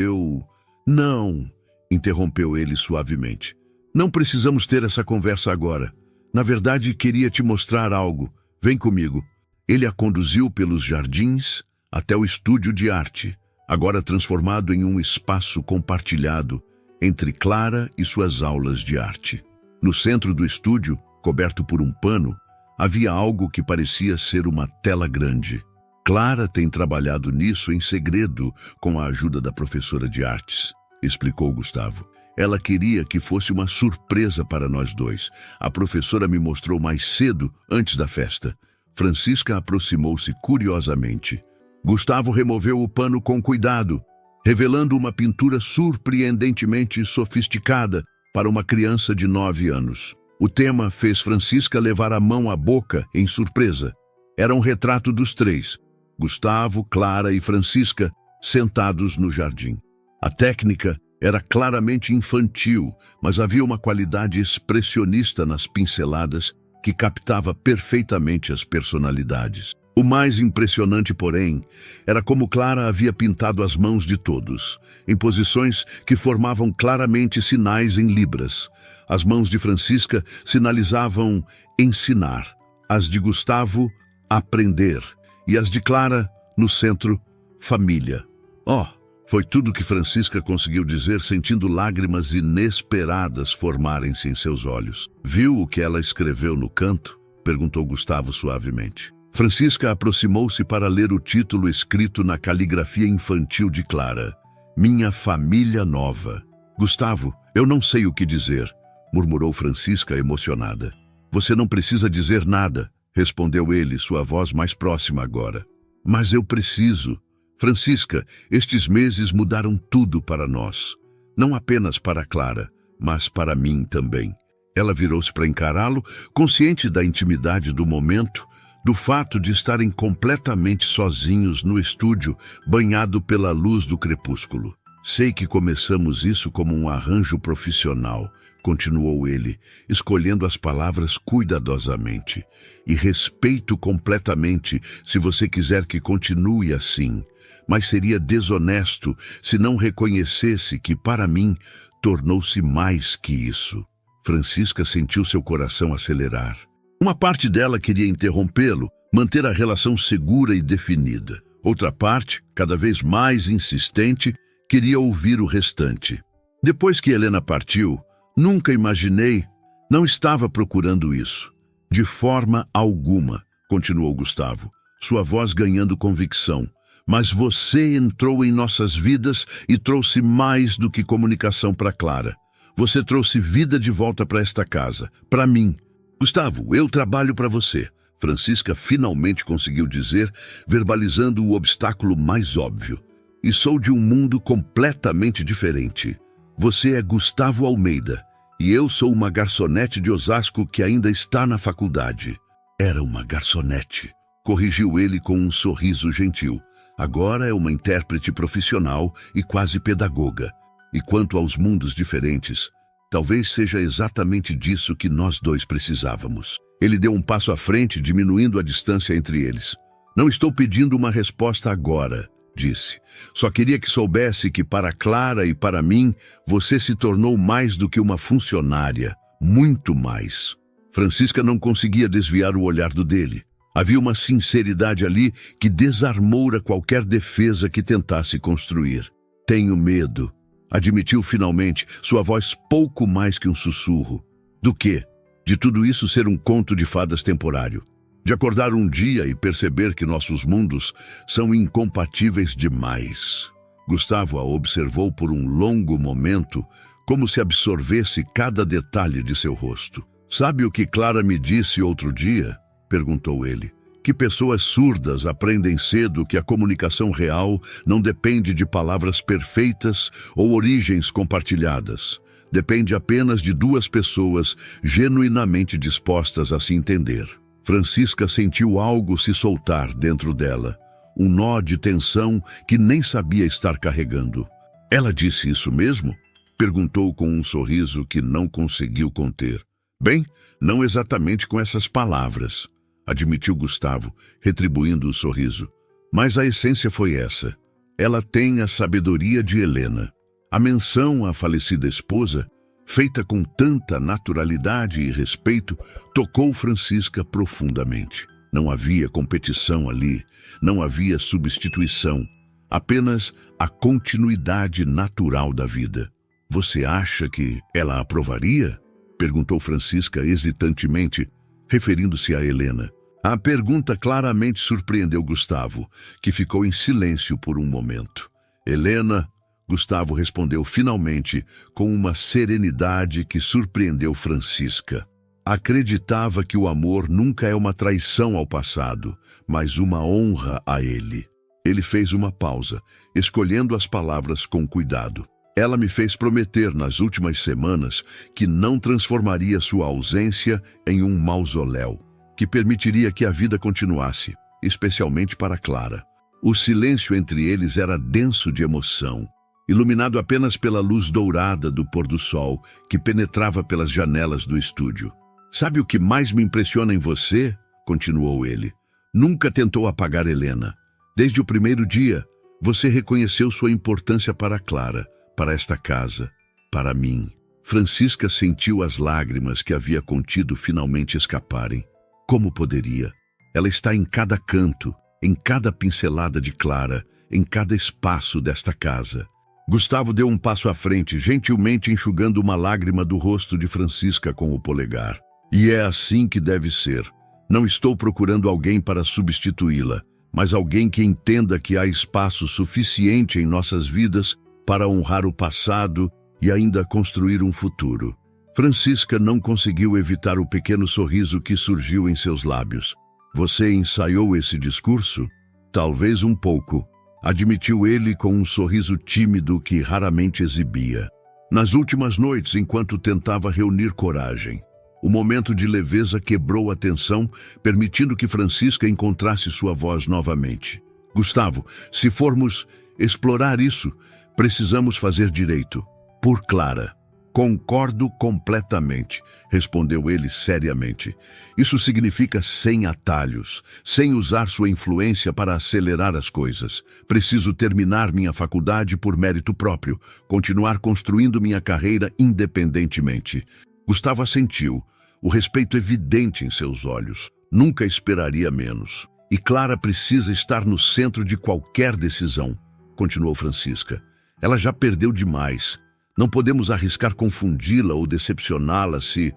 Não", interrompeu ele suavemente. "Não precisamos ter essa conversa agora. Na verdade, queria te mostrar algo. Vem comigo." Ele a conduziu pelos jardins até o estúdio de arte, agora transformado em um espaço compartilhado entre Clara e suas aulas de arte. No centro do estúdio, coberto por um pano, havia algo que parecia ser uma tela grande. "Clara tem trabalhado nisso em segredo com a ajuda da professora de artes", explicou Gustavo. "Ela queria que fosse uma surpresa para nós dois. A professora me mostrou mais cedo, antes da festa." Francisca aproximou-se curiosamente. Gustavo removeu o pano com cuidado, revelando uma pintura surpreendentemente sofisticada para uma criança de 9 anos. O tema fez Francisca levar a mão à boca em surpresa. Era um retrato dos três, Gustavo, Clara e Francisca, sentados no jardim. A técnica era claramente infantil, mas havia uma qualidade expressionista nas pinceladas que captava perfeitamente as personalidades. O mais impressionante, porém, era como Clara havia pintado as mãos de todos, em posições que formavam claramente sinais em libras. As mãos de Francisca sinalizavam ensinar, as de Gustavo, aprender, e as de Clara, no centro, família. Oh, foi tudo que Francisca conseguiu dizer, sentindo lágrimas inesperadas formarem-se em seus olhos. Viu o que ela escreveu no canto? Perguntou Gustavo suavemente. Francisca aproximou-se para ler o título escrito na caligrafia infantil de Clara. Minha família nova. Gustavo, eu não sei o que dizer, murmurou Francisca emocionada. Você não precisa dizer nada, respondeu ele, sua voz mais próxima agora. Mas eu preciso. Francisca, estes meses mudaram tudo para nós. Não apenas para Clara, mas para mim também. Ela virou-se para encará-lo, consciente da intimidade do momento, do fato de estarem completamente sozinhos no estúdio, banhado pela luz do crepúsculo. Sei que começamos isso como um arranjo profissional, continuou ele, escolhendo as palavras cuidadosamente. E respeito completamente se você quiser que continue assim, mas seria desonesto se não reconhecesse que, para mim, tornou-se mais que isso. Francisca sentiu seu coração acelerar. Uma parte dela queria interrompê-lo, manter a relação segura e definida. Outra parte, cada vez mais insistente, queria ouvir o restante. Depois que Helena partiu, nunca imaginei, não estava procurando isso. De forma alguma, continuou Gustavo, sua voz ganhando convicção. Mas você entrou em nossas vidas e trouxe mais do que comunicação para Clara. Você trouxe vida de volta para esta casa, para mim. Gustavo, eu trabalho para você, Francisca finalmente conseguiu dizer, verbalizando o obstáculo mais óbvio. E sou de um mundo completamente diferente. Você é Gustavo Almeida, e eu sou uma garçonete de Osasco que ainda está na faculdade. Era uma garçonete, corrigiu ele com um sorriso gentil. Agora é uma intérprete profissional e quase pedagoga. E quanto aos mundos diferentes, talvez seja exatamente disso que nós dois precisávamos. Ele deu um passo à frente, diminuindo a distância entre eles. Não estou pedindo uma resposta agora, disse. Só queria que soubesse que para Clara e para mim, você se tornou mais do que uma funcionária. Muito mais. Francisca não conseguia desviar o olhar do dele. Havia uma sinceridade ali que desarmoura qualquer defesa que tentasse construir. Tenho medo, admitiu finalmente, sua voz pouco mais que um sussurro. Do quê? De tudo isso ser um conto de fadas temporário. De acordar um dia e perceber que nossos mundos são incompatíveis demais. Gustavo a observou por um longo momento, como se absorvesse cada detalhe de seu rosto. Sabe o que Clara me disse outro dia? Perguntou ele. Que pessoas surdas aprendem cedo que a comunicação real não depende de palavras perfeitas ou origens compartilhadas. Depende apenas de duas pessoas genuinamente dispostas a se entender. Francisca sentiu algo se soltar dentro dela, um nó de tensão que nem sabia estar carregando. Ela disse isso mesmo? Perguntou com um sorriso que não conseguiu conter. Bem, não exatamente com essas palavras, admitiu Gustavo, retribuindo o sorriso. Mas a essência foi essa. Ela tem a sabedoria de Helena. A menção à falecida esposa, feita com tanta naturalidade e respeito, tocou Francisca profundamente. Não havia competição ali, não havia substituição, apenas a continuidade natural da vida. Você acha que ela aprovaria? Perguntou Francisca hesitantemente, referindo-se a Helena. A pergunta claramente surpreendeu Gustavo, que ficou em silêncio por um momento. Helena, Gustavo respondeu finalmente, com uma serenidade que surpreendeu Francisca. Acreditava que o amor nunca é uma traição ao passado, mas uma honra a ele. Ele fez uma pausa, escolhendo as palavras com cuidado. Ela me fez prometer nas últimas semanas que não transformaria sua ausência em um mausoléu, que permitiria que a vida continuasse, especialmente para Clara. O silêncio entre eles era denso de emoção, iluminado apenas pela luz dourada do pôr do sol que penetrava pelas janelas do estúdio. Sabe o que mais me impressiona em você? Continuou ele. Nunca tentou apagar Helena. Desde o primeiro dia, você reconheceu sua importância para Clara, para esta casa, para mim. Francisca sentiu as lágrimas que havia contido finalmente escaparem. Como poderia? Ela está em cada canto, em cada pincelada de Clara, em cada espaço desta casa. Gustavo deu um passo à frente, gentilmente enxugando uma lágrima do rosto de Francisca com o polegar. E é assim que deve ser. Não estou procurando alguém para substituí-la, mas alguém que entenda que há espaço suficiente em nossas vidas para honrar o passado e ainda construir um futuro. Francisca não conseguiu evitar o pequeno sorriso que surgiu em seus lábios. Você ensaiou esse discurso? Talvez um pouco, admitiu ele com um sorriso tímido que raramente exibia. Nas últimas noites, enquanto tentava reunir coragem, o momento de leveza quebrou a tensão, permitindo que Francisca encontrasse sua voz novamente. Gustavo, se formos explorar isso, precisamos fazer direito. Por Clara. Concordo completamente, respondeu ele seriamente. Isso significa sem atalhos, sem usar sua influência para acelerar as coisas. Preciso terminar minha faculdade por mérito próprio, continuar construindo minha carreira independentemente. Gustavo assentiu, o respeito evidente em seus olhos. Nunca esperaria menos. E Clara precisa estar no centro de qualquer decisão, continuou Francisca. Ela já perdeu demais. Não podemos arriscar confundi-la ou decepcioná-la se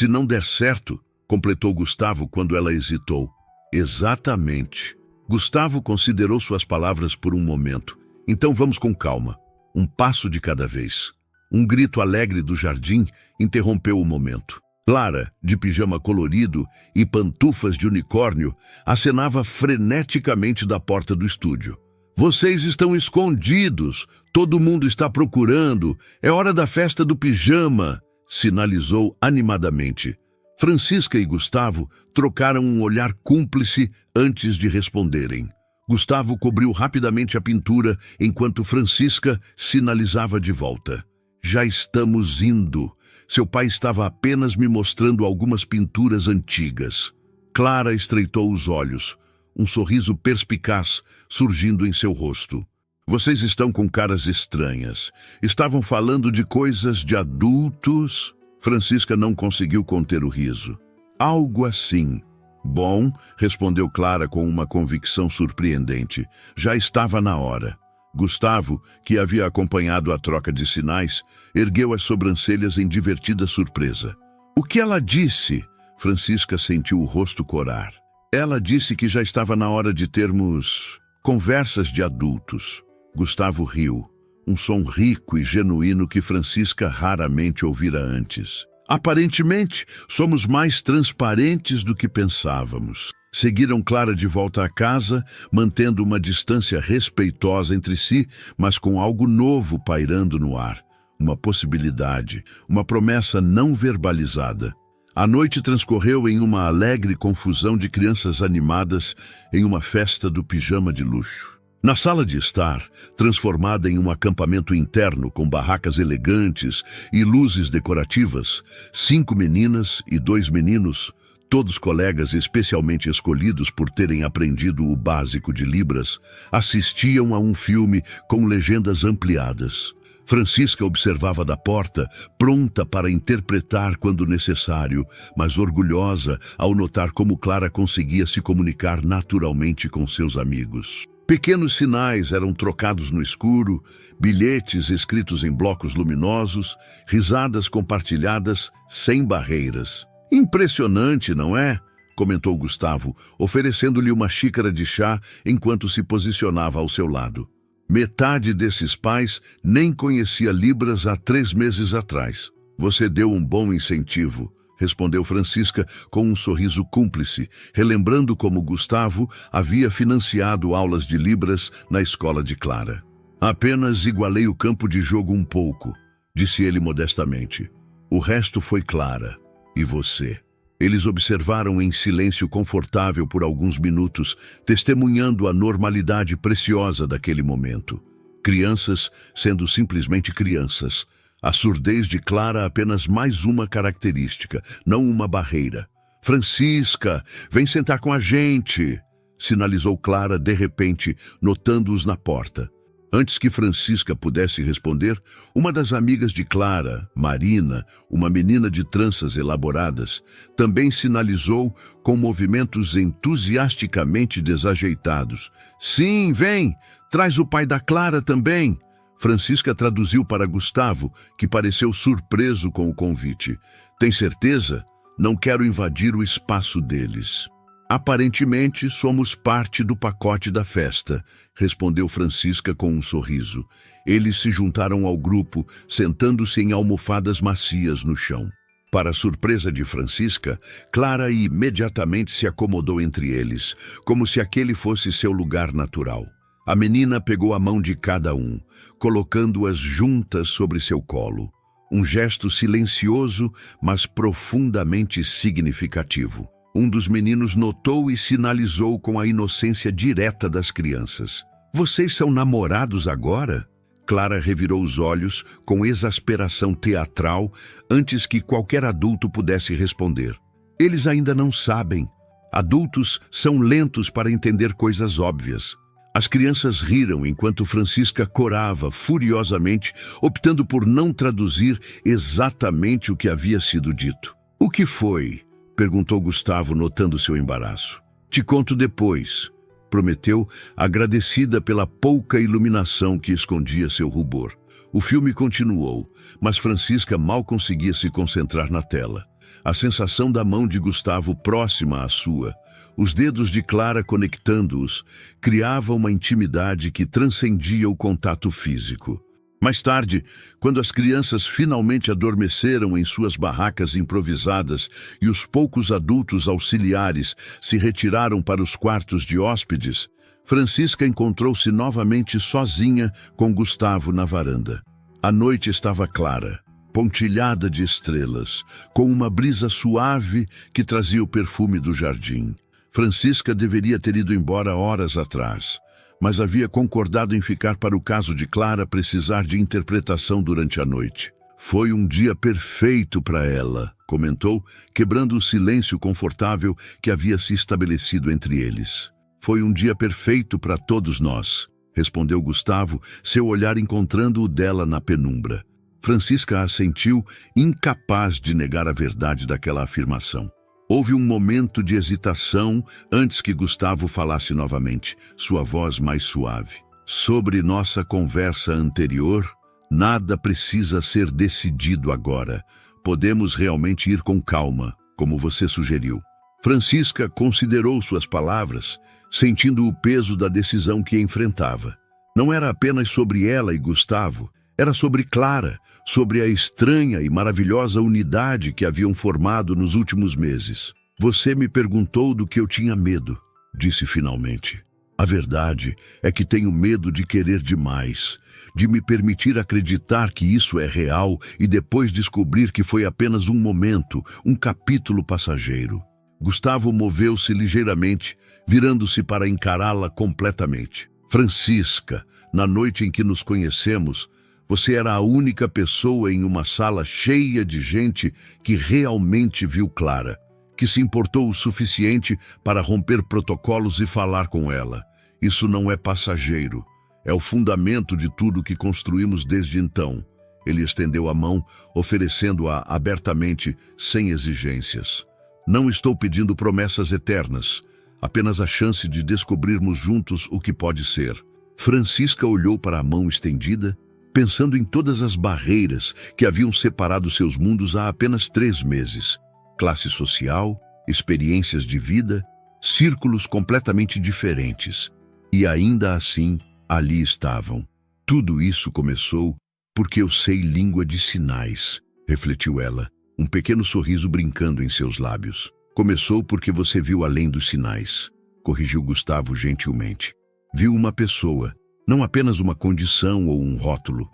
não der certo, completou Gustavo quando ela hesitou. Exatamente. Gustavo considerou suas palavras por um momento. Então vamos com calma. Um passo de cada vez. Um grito alegre do jardim interrompeu o momento. Clara, de pijama colorido e pantufas de unicórnio, acenava freneticamente da porta do estúdio. Vocês estão escondidos, todo mundo está procurando, é hora da festa do pijama, sinalizou animadamente. Francisca e Gustavo trocaram um olhar cúmplice antes de responderem. Gustavo cobriu rapidamente a pintura enquanto Francisca sinalizava de volta. Já estamos indo. Seu pai estava apenas me mostrando algumas pinturas antigas. Clara estreitou os olhos. Um sorriso perspicaz surgindo em seu rosto. Vocês estão com caras estranhas. Estavam falando de coisas de adultos? Francisca não conseguiu conter o riso. Algo assim. Bom, respondeu Clara com uma convicção surpreendente. Já estava na hora. Gustavo, que havia acompanhado a troca de sinais, ergueu as sobrancelhas em divertida surpresa. O que ela disse? Francisca sentiu o rosto corar. Ela disse que já estava na hora de termos conversas de adultos. Gustavo riu, um som rico e genuíno que Francisca raramente ouvira antes. Aparentemente, somos mais transparentes do que pensávamos. Seguiram Clara de volta à casa, mantendo uma distância respeitosa entre si, mas com algo novo pairando no ar. Uma possibilidade, uma promessa não verbalizada. A noite transcorreu em uma alegre confusão de crianças animadas em uma festa do pijama de luxo. Na sala de estar, transformada em um acampamento interno com barracas elegantes e luzes decorativas, 5 meninas e 2 meninos, todos colegas especialmente escolhidos por terem aprendido o básico de Libras, assistiam a um filme com legendas ampliadas. Francisca observava da porta, pronta para interpretar quando necessário, mas orgulhosa ao notar como Clara conseguia se comunicar naturalmente com seus amigos. Pequenos sinais eram trocados no escuro, bilhetes escritos em blocos luminosos, risadas compartilhadas sem barreiras. Impressionante, não é? Comentou Gustavo, oferecendo-lhe uma xícara de chá enquanto se posicionava ao seu lado. Metade desses pais nem conhecia Libras há 3 meses atrás. Você deu um bom incentivo, respondeu Francisca com um sorriso cúmplice, relembrando como Gustavo havia financiado aulas de Libras na escola de Clara. Apenas igualei o campo de jogo um pouco, disse ele modestamente. O resto foi Clara. E você? Eles observaram em silêncio confortável por alguns minutos, testemunhando a normalidade preciosa daquele momento. Crianças sendo simplesmente crianças. A surdez de Clara apenas mais uma característica, não uma barreira. Francisca, vem sentar com a gente! sinalizou Clara de repente, notando-os na porta. Antes que Francisca pudesse responder, uma das amigas de Clara, Marina, uma menina de tranças elaboradas, também sinalizou com movimentos entusiasticamente desajeitados. Sim, vem! Traz o pai da Clara também! Francisca traduziu para Gustavo, que pareceu surpreso com o convite. Tem certeza? Não quero invadir o espaço deles. Aparentemente, somos parte do pacote da festa, respondeu Francisca com um sorriso. Eles se juntaram ao grupo, sentando-se em almofadas macias no chão. Para a surpresa de Francisca, Clara imediatamente se acomodou entre eles, como se aquele fosse seu lugar natural. A menina pegou a mão de cada um, colocando-as juntas sobre seu colo. Um gesto silencioso, mas profundamente significativo. Um dos meninos notou e sinalizou com a inocência direta das crianças. Vocês são namorados agora? Clara revirou os olhos com exasperação teatral antes que qualquer adulto pudesse responder. Eles ainda não sabem. Adultos são lentos para entender coisas óbvias. As crianças riram enquanto Francisca corava furiosamente, optando por não traduzir exatamente o que havia sido dito. O que foi? Perguntou Gustavo, notando seu embaraço. Te conto depois, prometeu, agradecida pela pouca iluminação que escondia seu rubor. O filme continuou, mas Francisca mal conseguia se concentrar na tela. A sensação da mão de Gustavo próxima à sua, os dedos de Clara conectando-os, criava uma intimidade que transcendia o contato físico. Mais tarde, quando as crianças finalmente adormeceram em suas barracas improvisadas e os poucos adultos auxiliares se retiraram para os quartos de hóspedes, Francisca encontrou-se novamente sozinha com Gustavo na varanda. A noite estava clara, pontilhada de estrelas, com uma brisa suave que trazia o perfume do jardim. Francisca deveria ter ido embora horas atrás, mas havia concordado em ficar para o caso de Clara precisar de interpretação durante a noite. Foi um dia perfeito para ela, comentou, quebrando o silêncio confortável que havia se estabelecido entre eles. Foi um dia perfeito para todos nós, respondeu Gustavo, seu olhar encontrando o dela na penumbra. Francisca assentiu, incapaz de negar a verdade daquela afirmação. Houve um momento de hesitação antes que Gustavo falasse novamente, sua voz mais suave. Sobre nossa conversa anterior, nada precisa ser decidido agora. Podemos realmente ir com calma, como você sugeriu. Francisca considerou suas palavras, sentindo o peso da decisão que enfrentava. Não era apenas sobre ela e Gustavo, era sobre Clara, sobre a estranha e maravilhosa unidade que haviam formado nos últimos meses. Você me perguntou do que eu tinha medo, disse finalmente. A verdade é que tenho medo de querer demais, de me permitir acreditar que isso é real e depois descobrir que foi apenas um momento, um capítulo passageiro. Gustavo moveu-se ligeiramente, virando-se para encará-la completamente. Francisca, na noite em que nos conhecemos, você era a única pessoa em uma sala cheia de gente que realmente viu Clara, que se importou o suficiente para romper protocolos e falar com ela. Isso não é passageiro, é o fundamento de tudo que construímos desde então. Ele estendeu a mão, oferecendo-a abertamente, sem exigências. Não estou pedindo promessas eternas, apenas a chance de descobrirmos juntos o que pode ser. Francisca olhou para a mão estendida, pensando em todas as barreiras que haviam separado seus mundos há apenas 3 meses. Classe social, experiências de vida, círculos completamente diferentes. E ainda assim, ali estavam. Tudo isso começou porque eu sei língua de sinais, refletiu ela, um pequeno sorriso brincando em seus lábios. Começou porque você viu além dos sinais, corrigiu Gustavo gentilmente. Viu uma pessoa, não apenas uma condição ou um rótulo.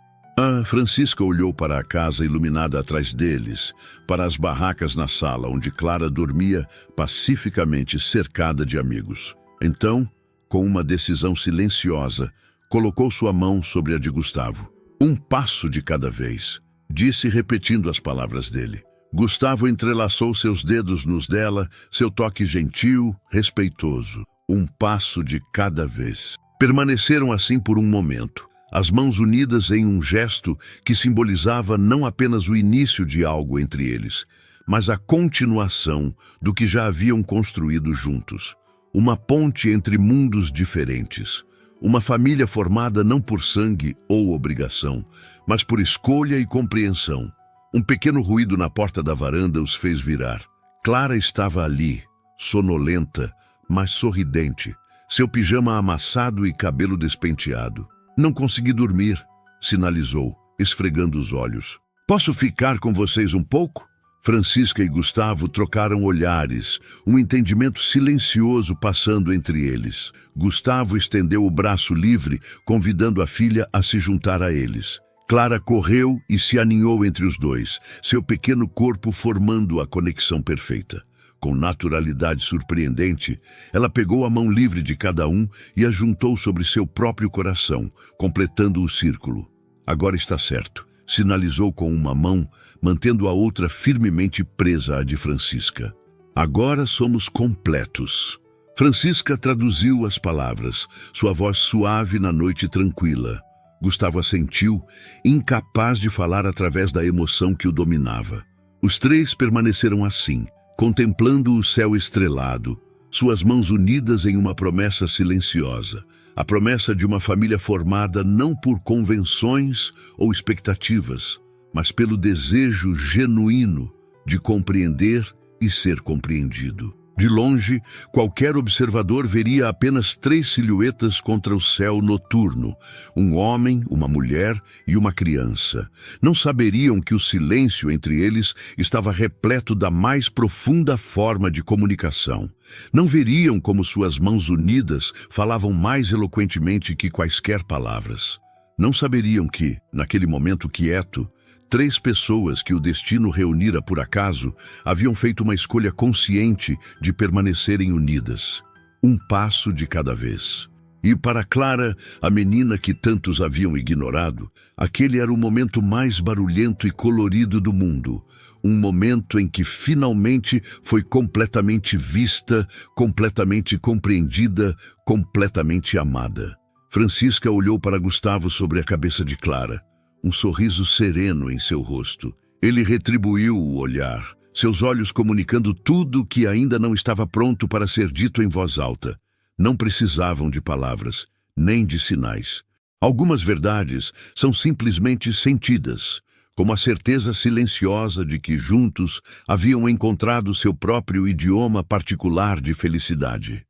Francisca olhou para a casa iluminada atrás deles, para as barracas na sala onde Clara dormia pacificamente cercada de amigos. Então, com uma decisão silenciosa, colocou sua mão sobre a de Gustavo. Um passo de cada vez, disse repetindo as palavras dele. Gustavo entrelaçou seus dedos nos dela, seu toque gentil, respeitoso. um passo de cada vez. Permaneceram assim por um momento, as mãos unidas em um gesto que simbolizava não apenas o início de algo entre eles, mas a continuação do que já haviam construído juntos. Uma ponte entre mundos diferentes. Uma família formada não por sangue ou obrigação, mas por escolha e compreensão. Um pequeno ruído na porta da varanda os fez virar. Clara estava ali, sonolenta, mas sorridente, seu pijama amassado e cabelo despenteado. Não consegui dormir, sinalizou, esfregando os olhos. Posso ficar com vocês um pouco? Francisca e Gustavo trocaram olhares, um entendimento silencioso passando entre eles. Gustavo estendeu o braço livre, convidando a filha a se juntar a eles. Clara correu e se aninhou entre os dois, seu pequeno corpo formando a conexão perfeita. Com naturalidade surpreendente, ela pegou a mão livre de cada um e a juntou sobre seu próprio coração, completando o círculo. Agora está certo, sinalizou com uma mão, mantendo a outra firmemente presa à de Francisca. Agora somos completos. Francisca traduziu as palavras, sua voz suave na noite tranquila. Gustavo assentiu, incapaz de falar através da emoção que o dominava. Os três permaneceram assim, contemplando o céu estrelado, suas mãos unidas em uma promessa silenciosa, a promessa de uma família formada não por convenções ou expectativas, mas pelo desejo genuíno de compreender e ser compreendido. De longe, qualquer observador veria apenas 3 silhuetas contra o céu noturno, um homem, uma mulher e uma criança. Não saberiam que o silêncio entre eles estava repleto da mais profunda forma de comunicação. Não veriam como suas mãos unidas falavam mais eloquentemente que quaisquer palavras. Não saberiam que, naquele momento quieto, 3 pessoas que o destino reunira por acaso haviam feito uma escolha consciente de permanecerem unidas. Um passo de cada vez. E para Clara, a menina que tantos haviam ignorado, aquele era o momento mais barulhento e colorido do mundo. Um momento em que finalmente foi completamente vista, completamente compreendida, completamente amada. Francisca olhou para Gustavo sobre a cabeça de Clara. Um sorriso sereno em seu rosto. Ele retribuiu o olhar, seus olhos comunicando tudo o que ainda não estava pronto para ser dito em voz alta. Não precisavam de palavras, nem de sinais. Algumas verdades são simplesmente sentidas, como a certeza silenciosa de que juntos haviam encontrado seu próprio idioma particular de felicidade.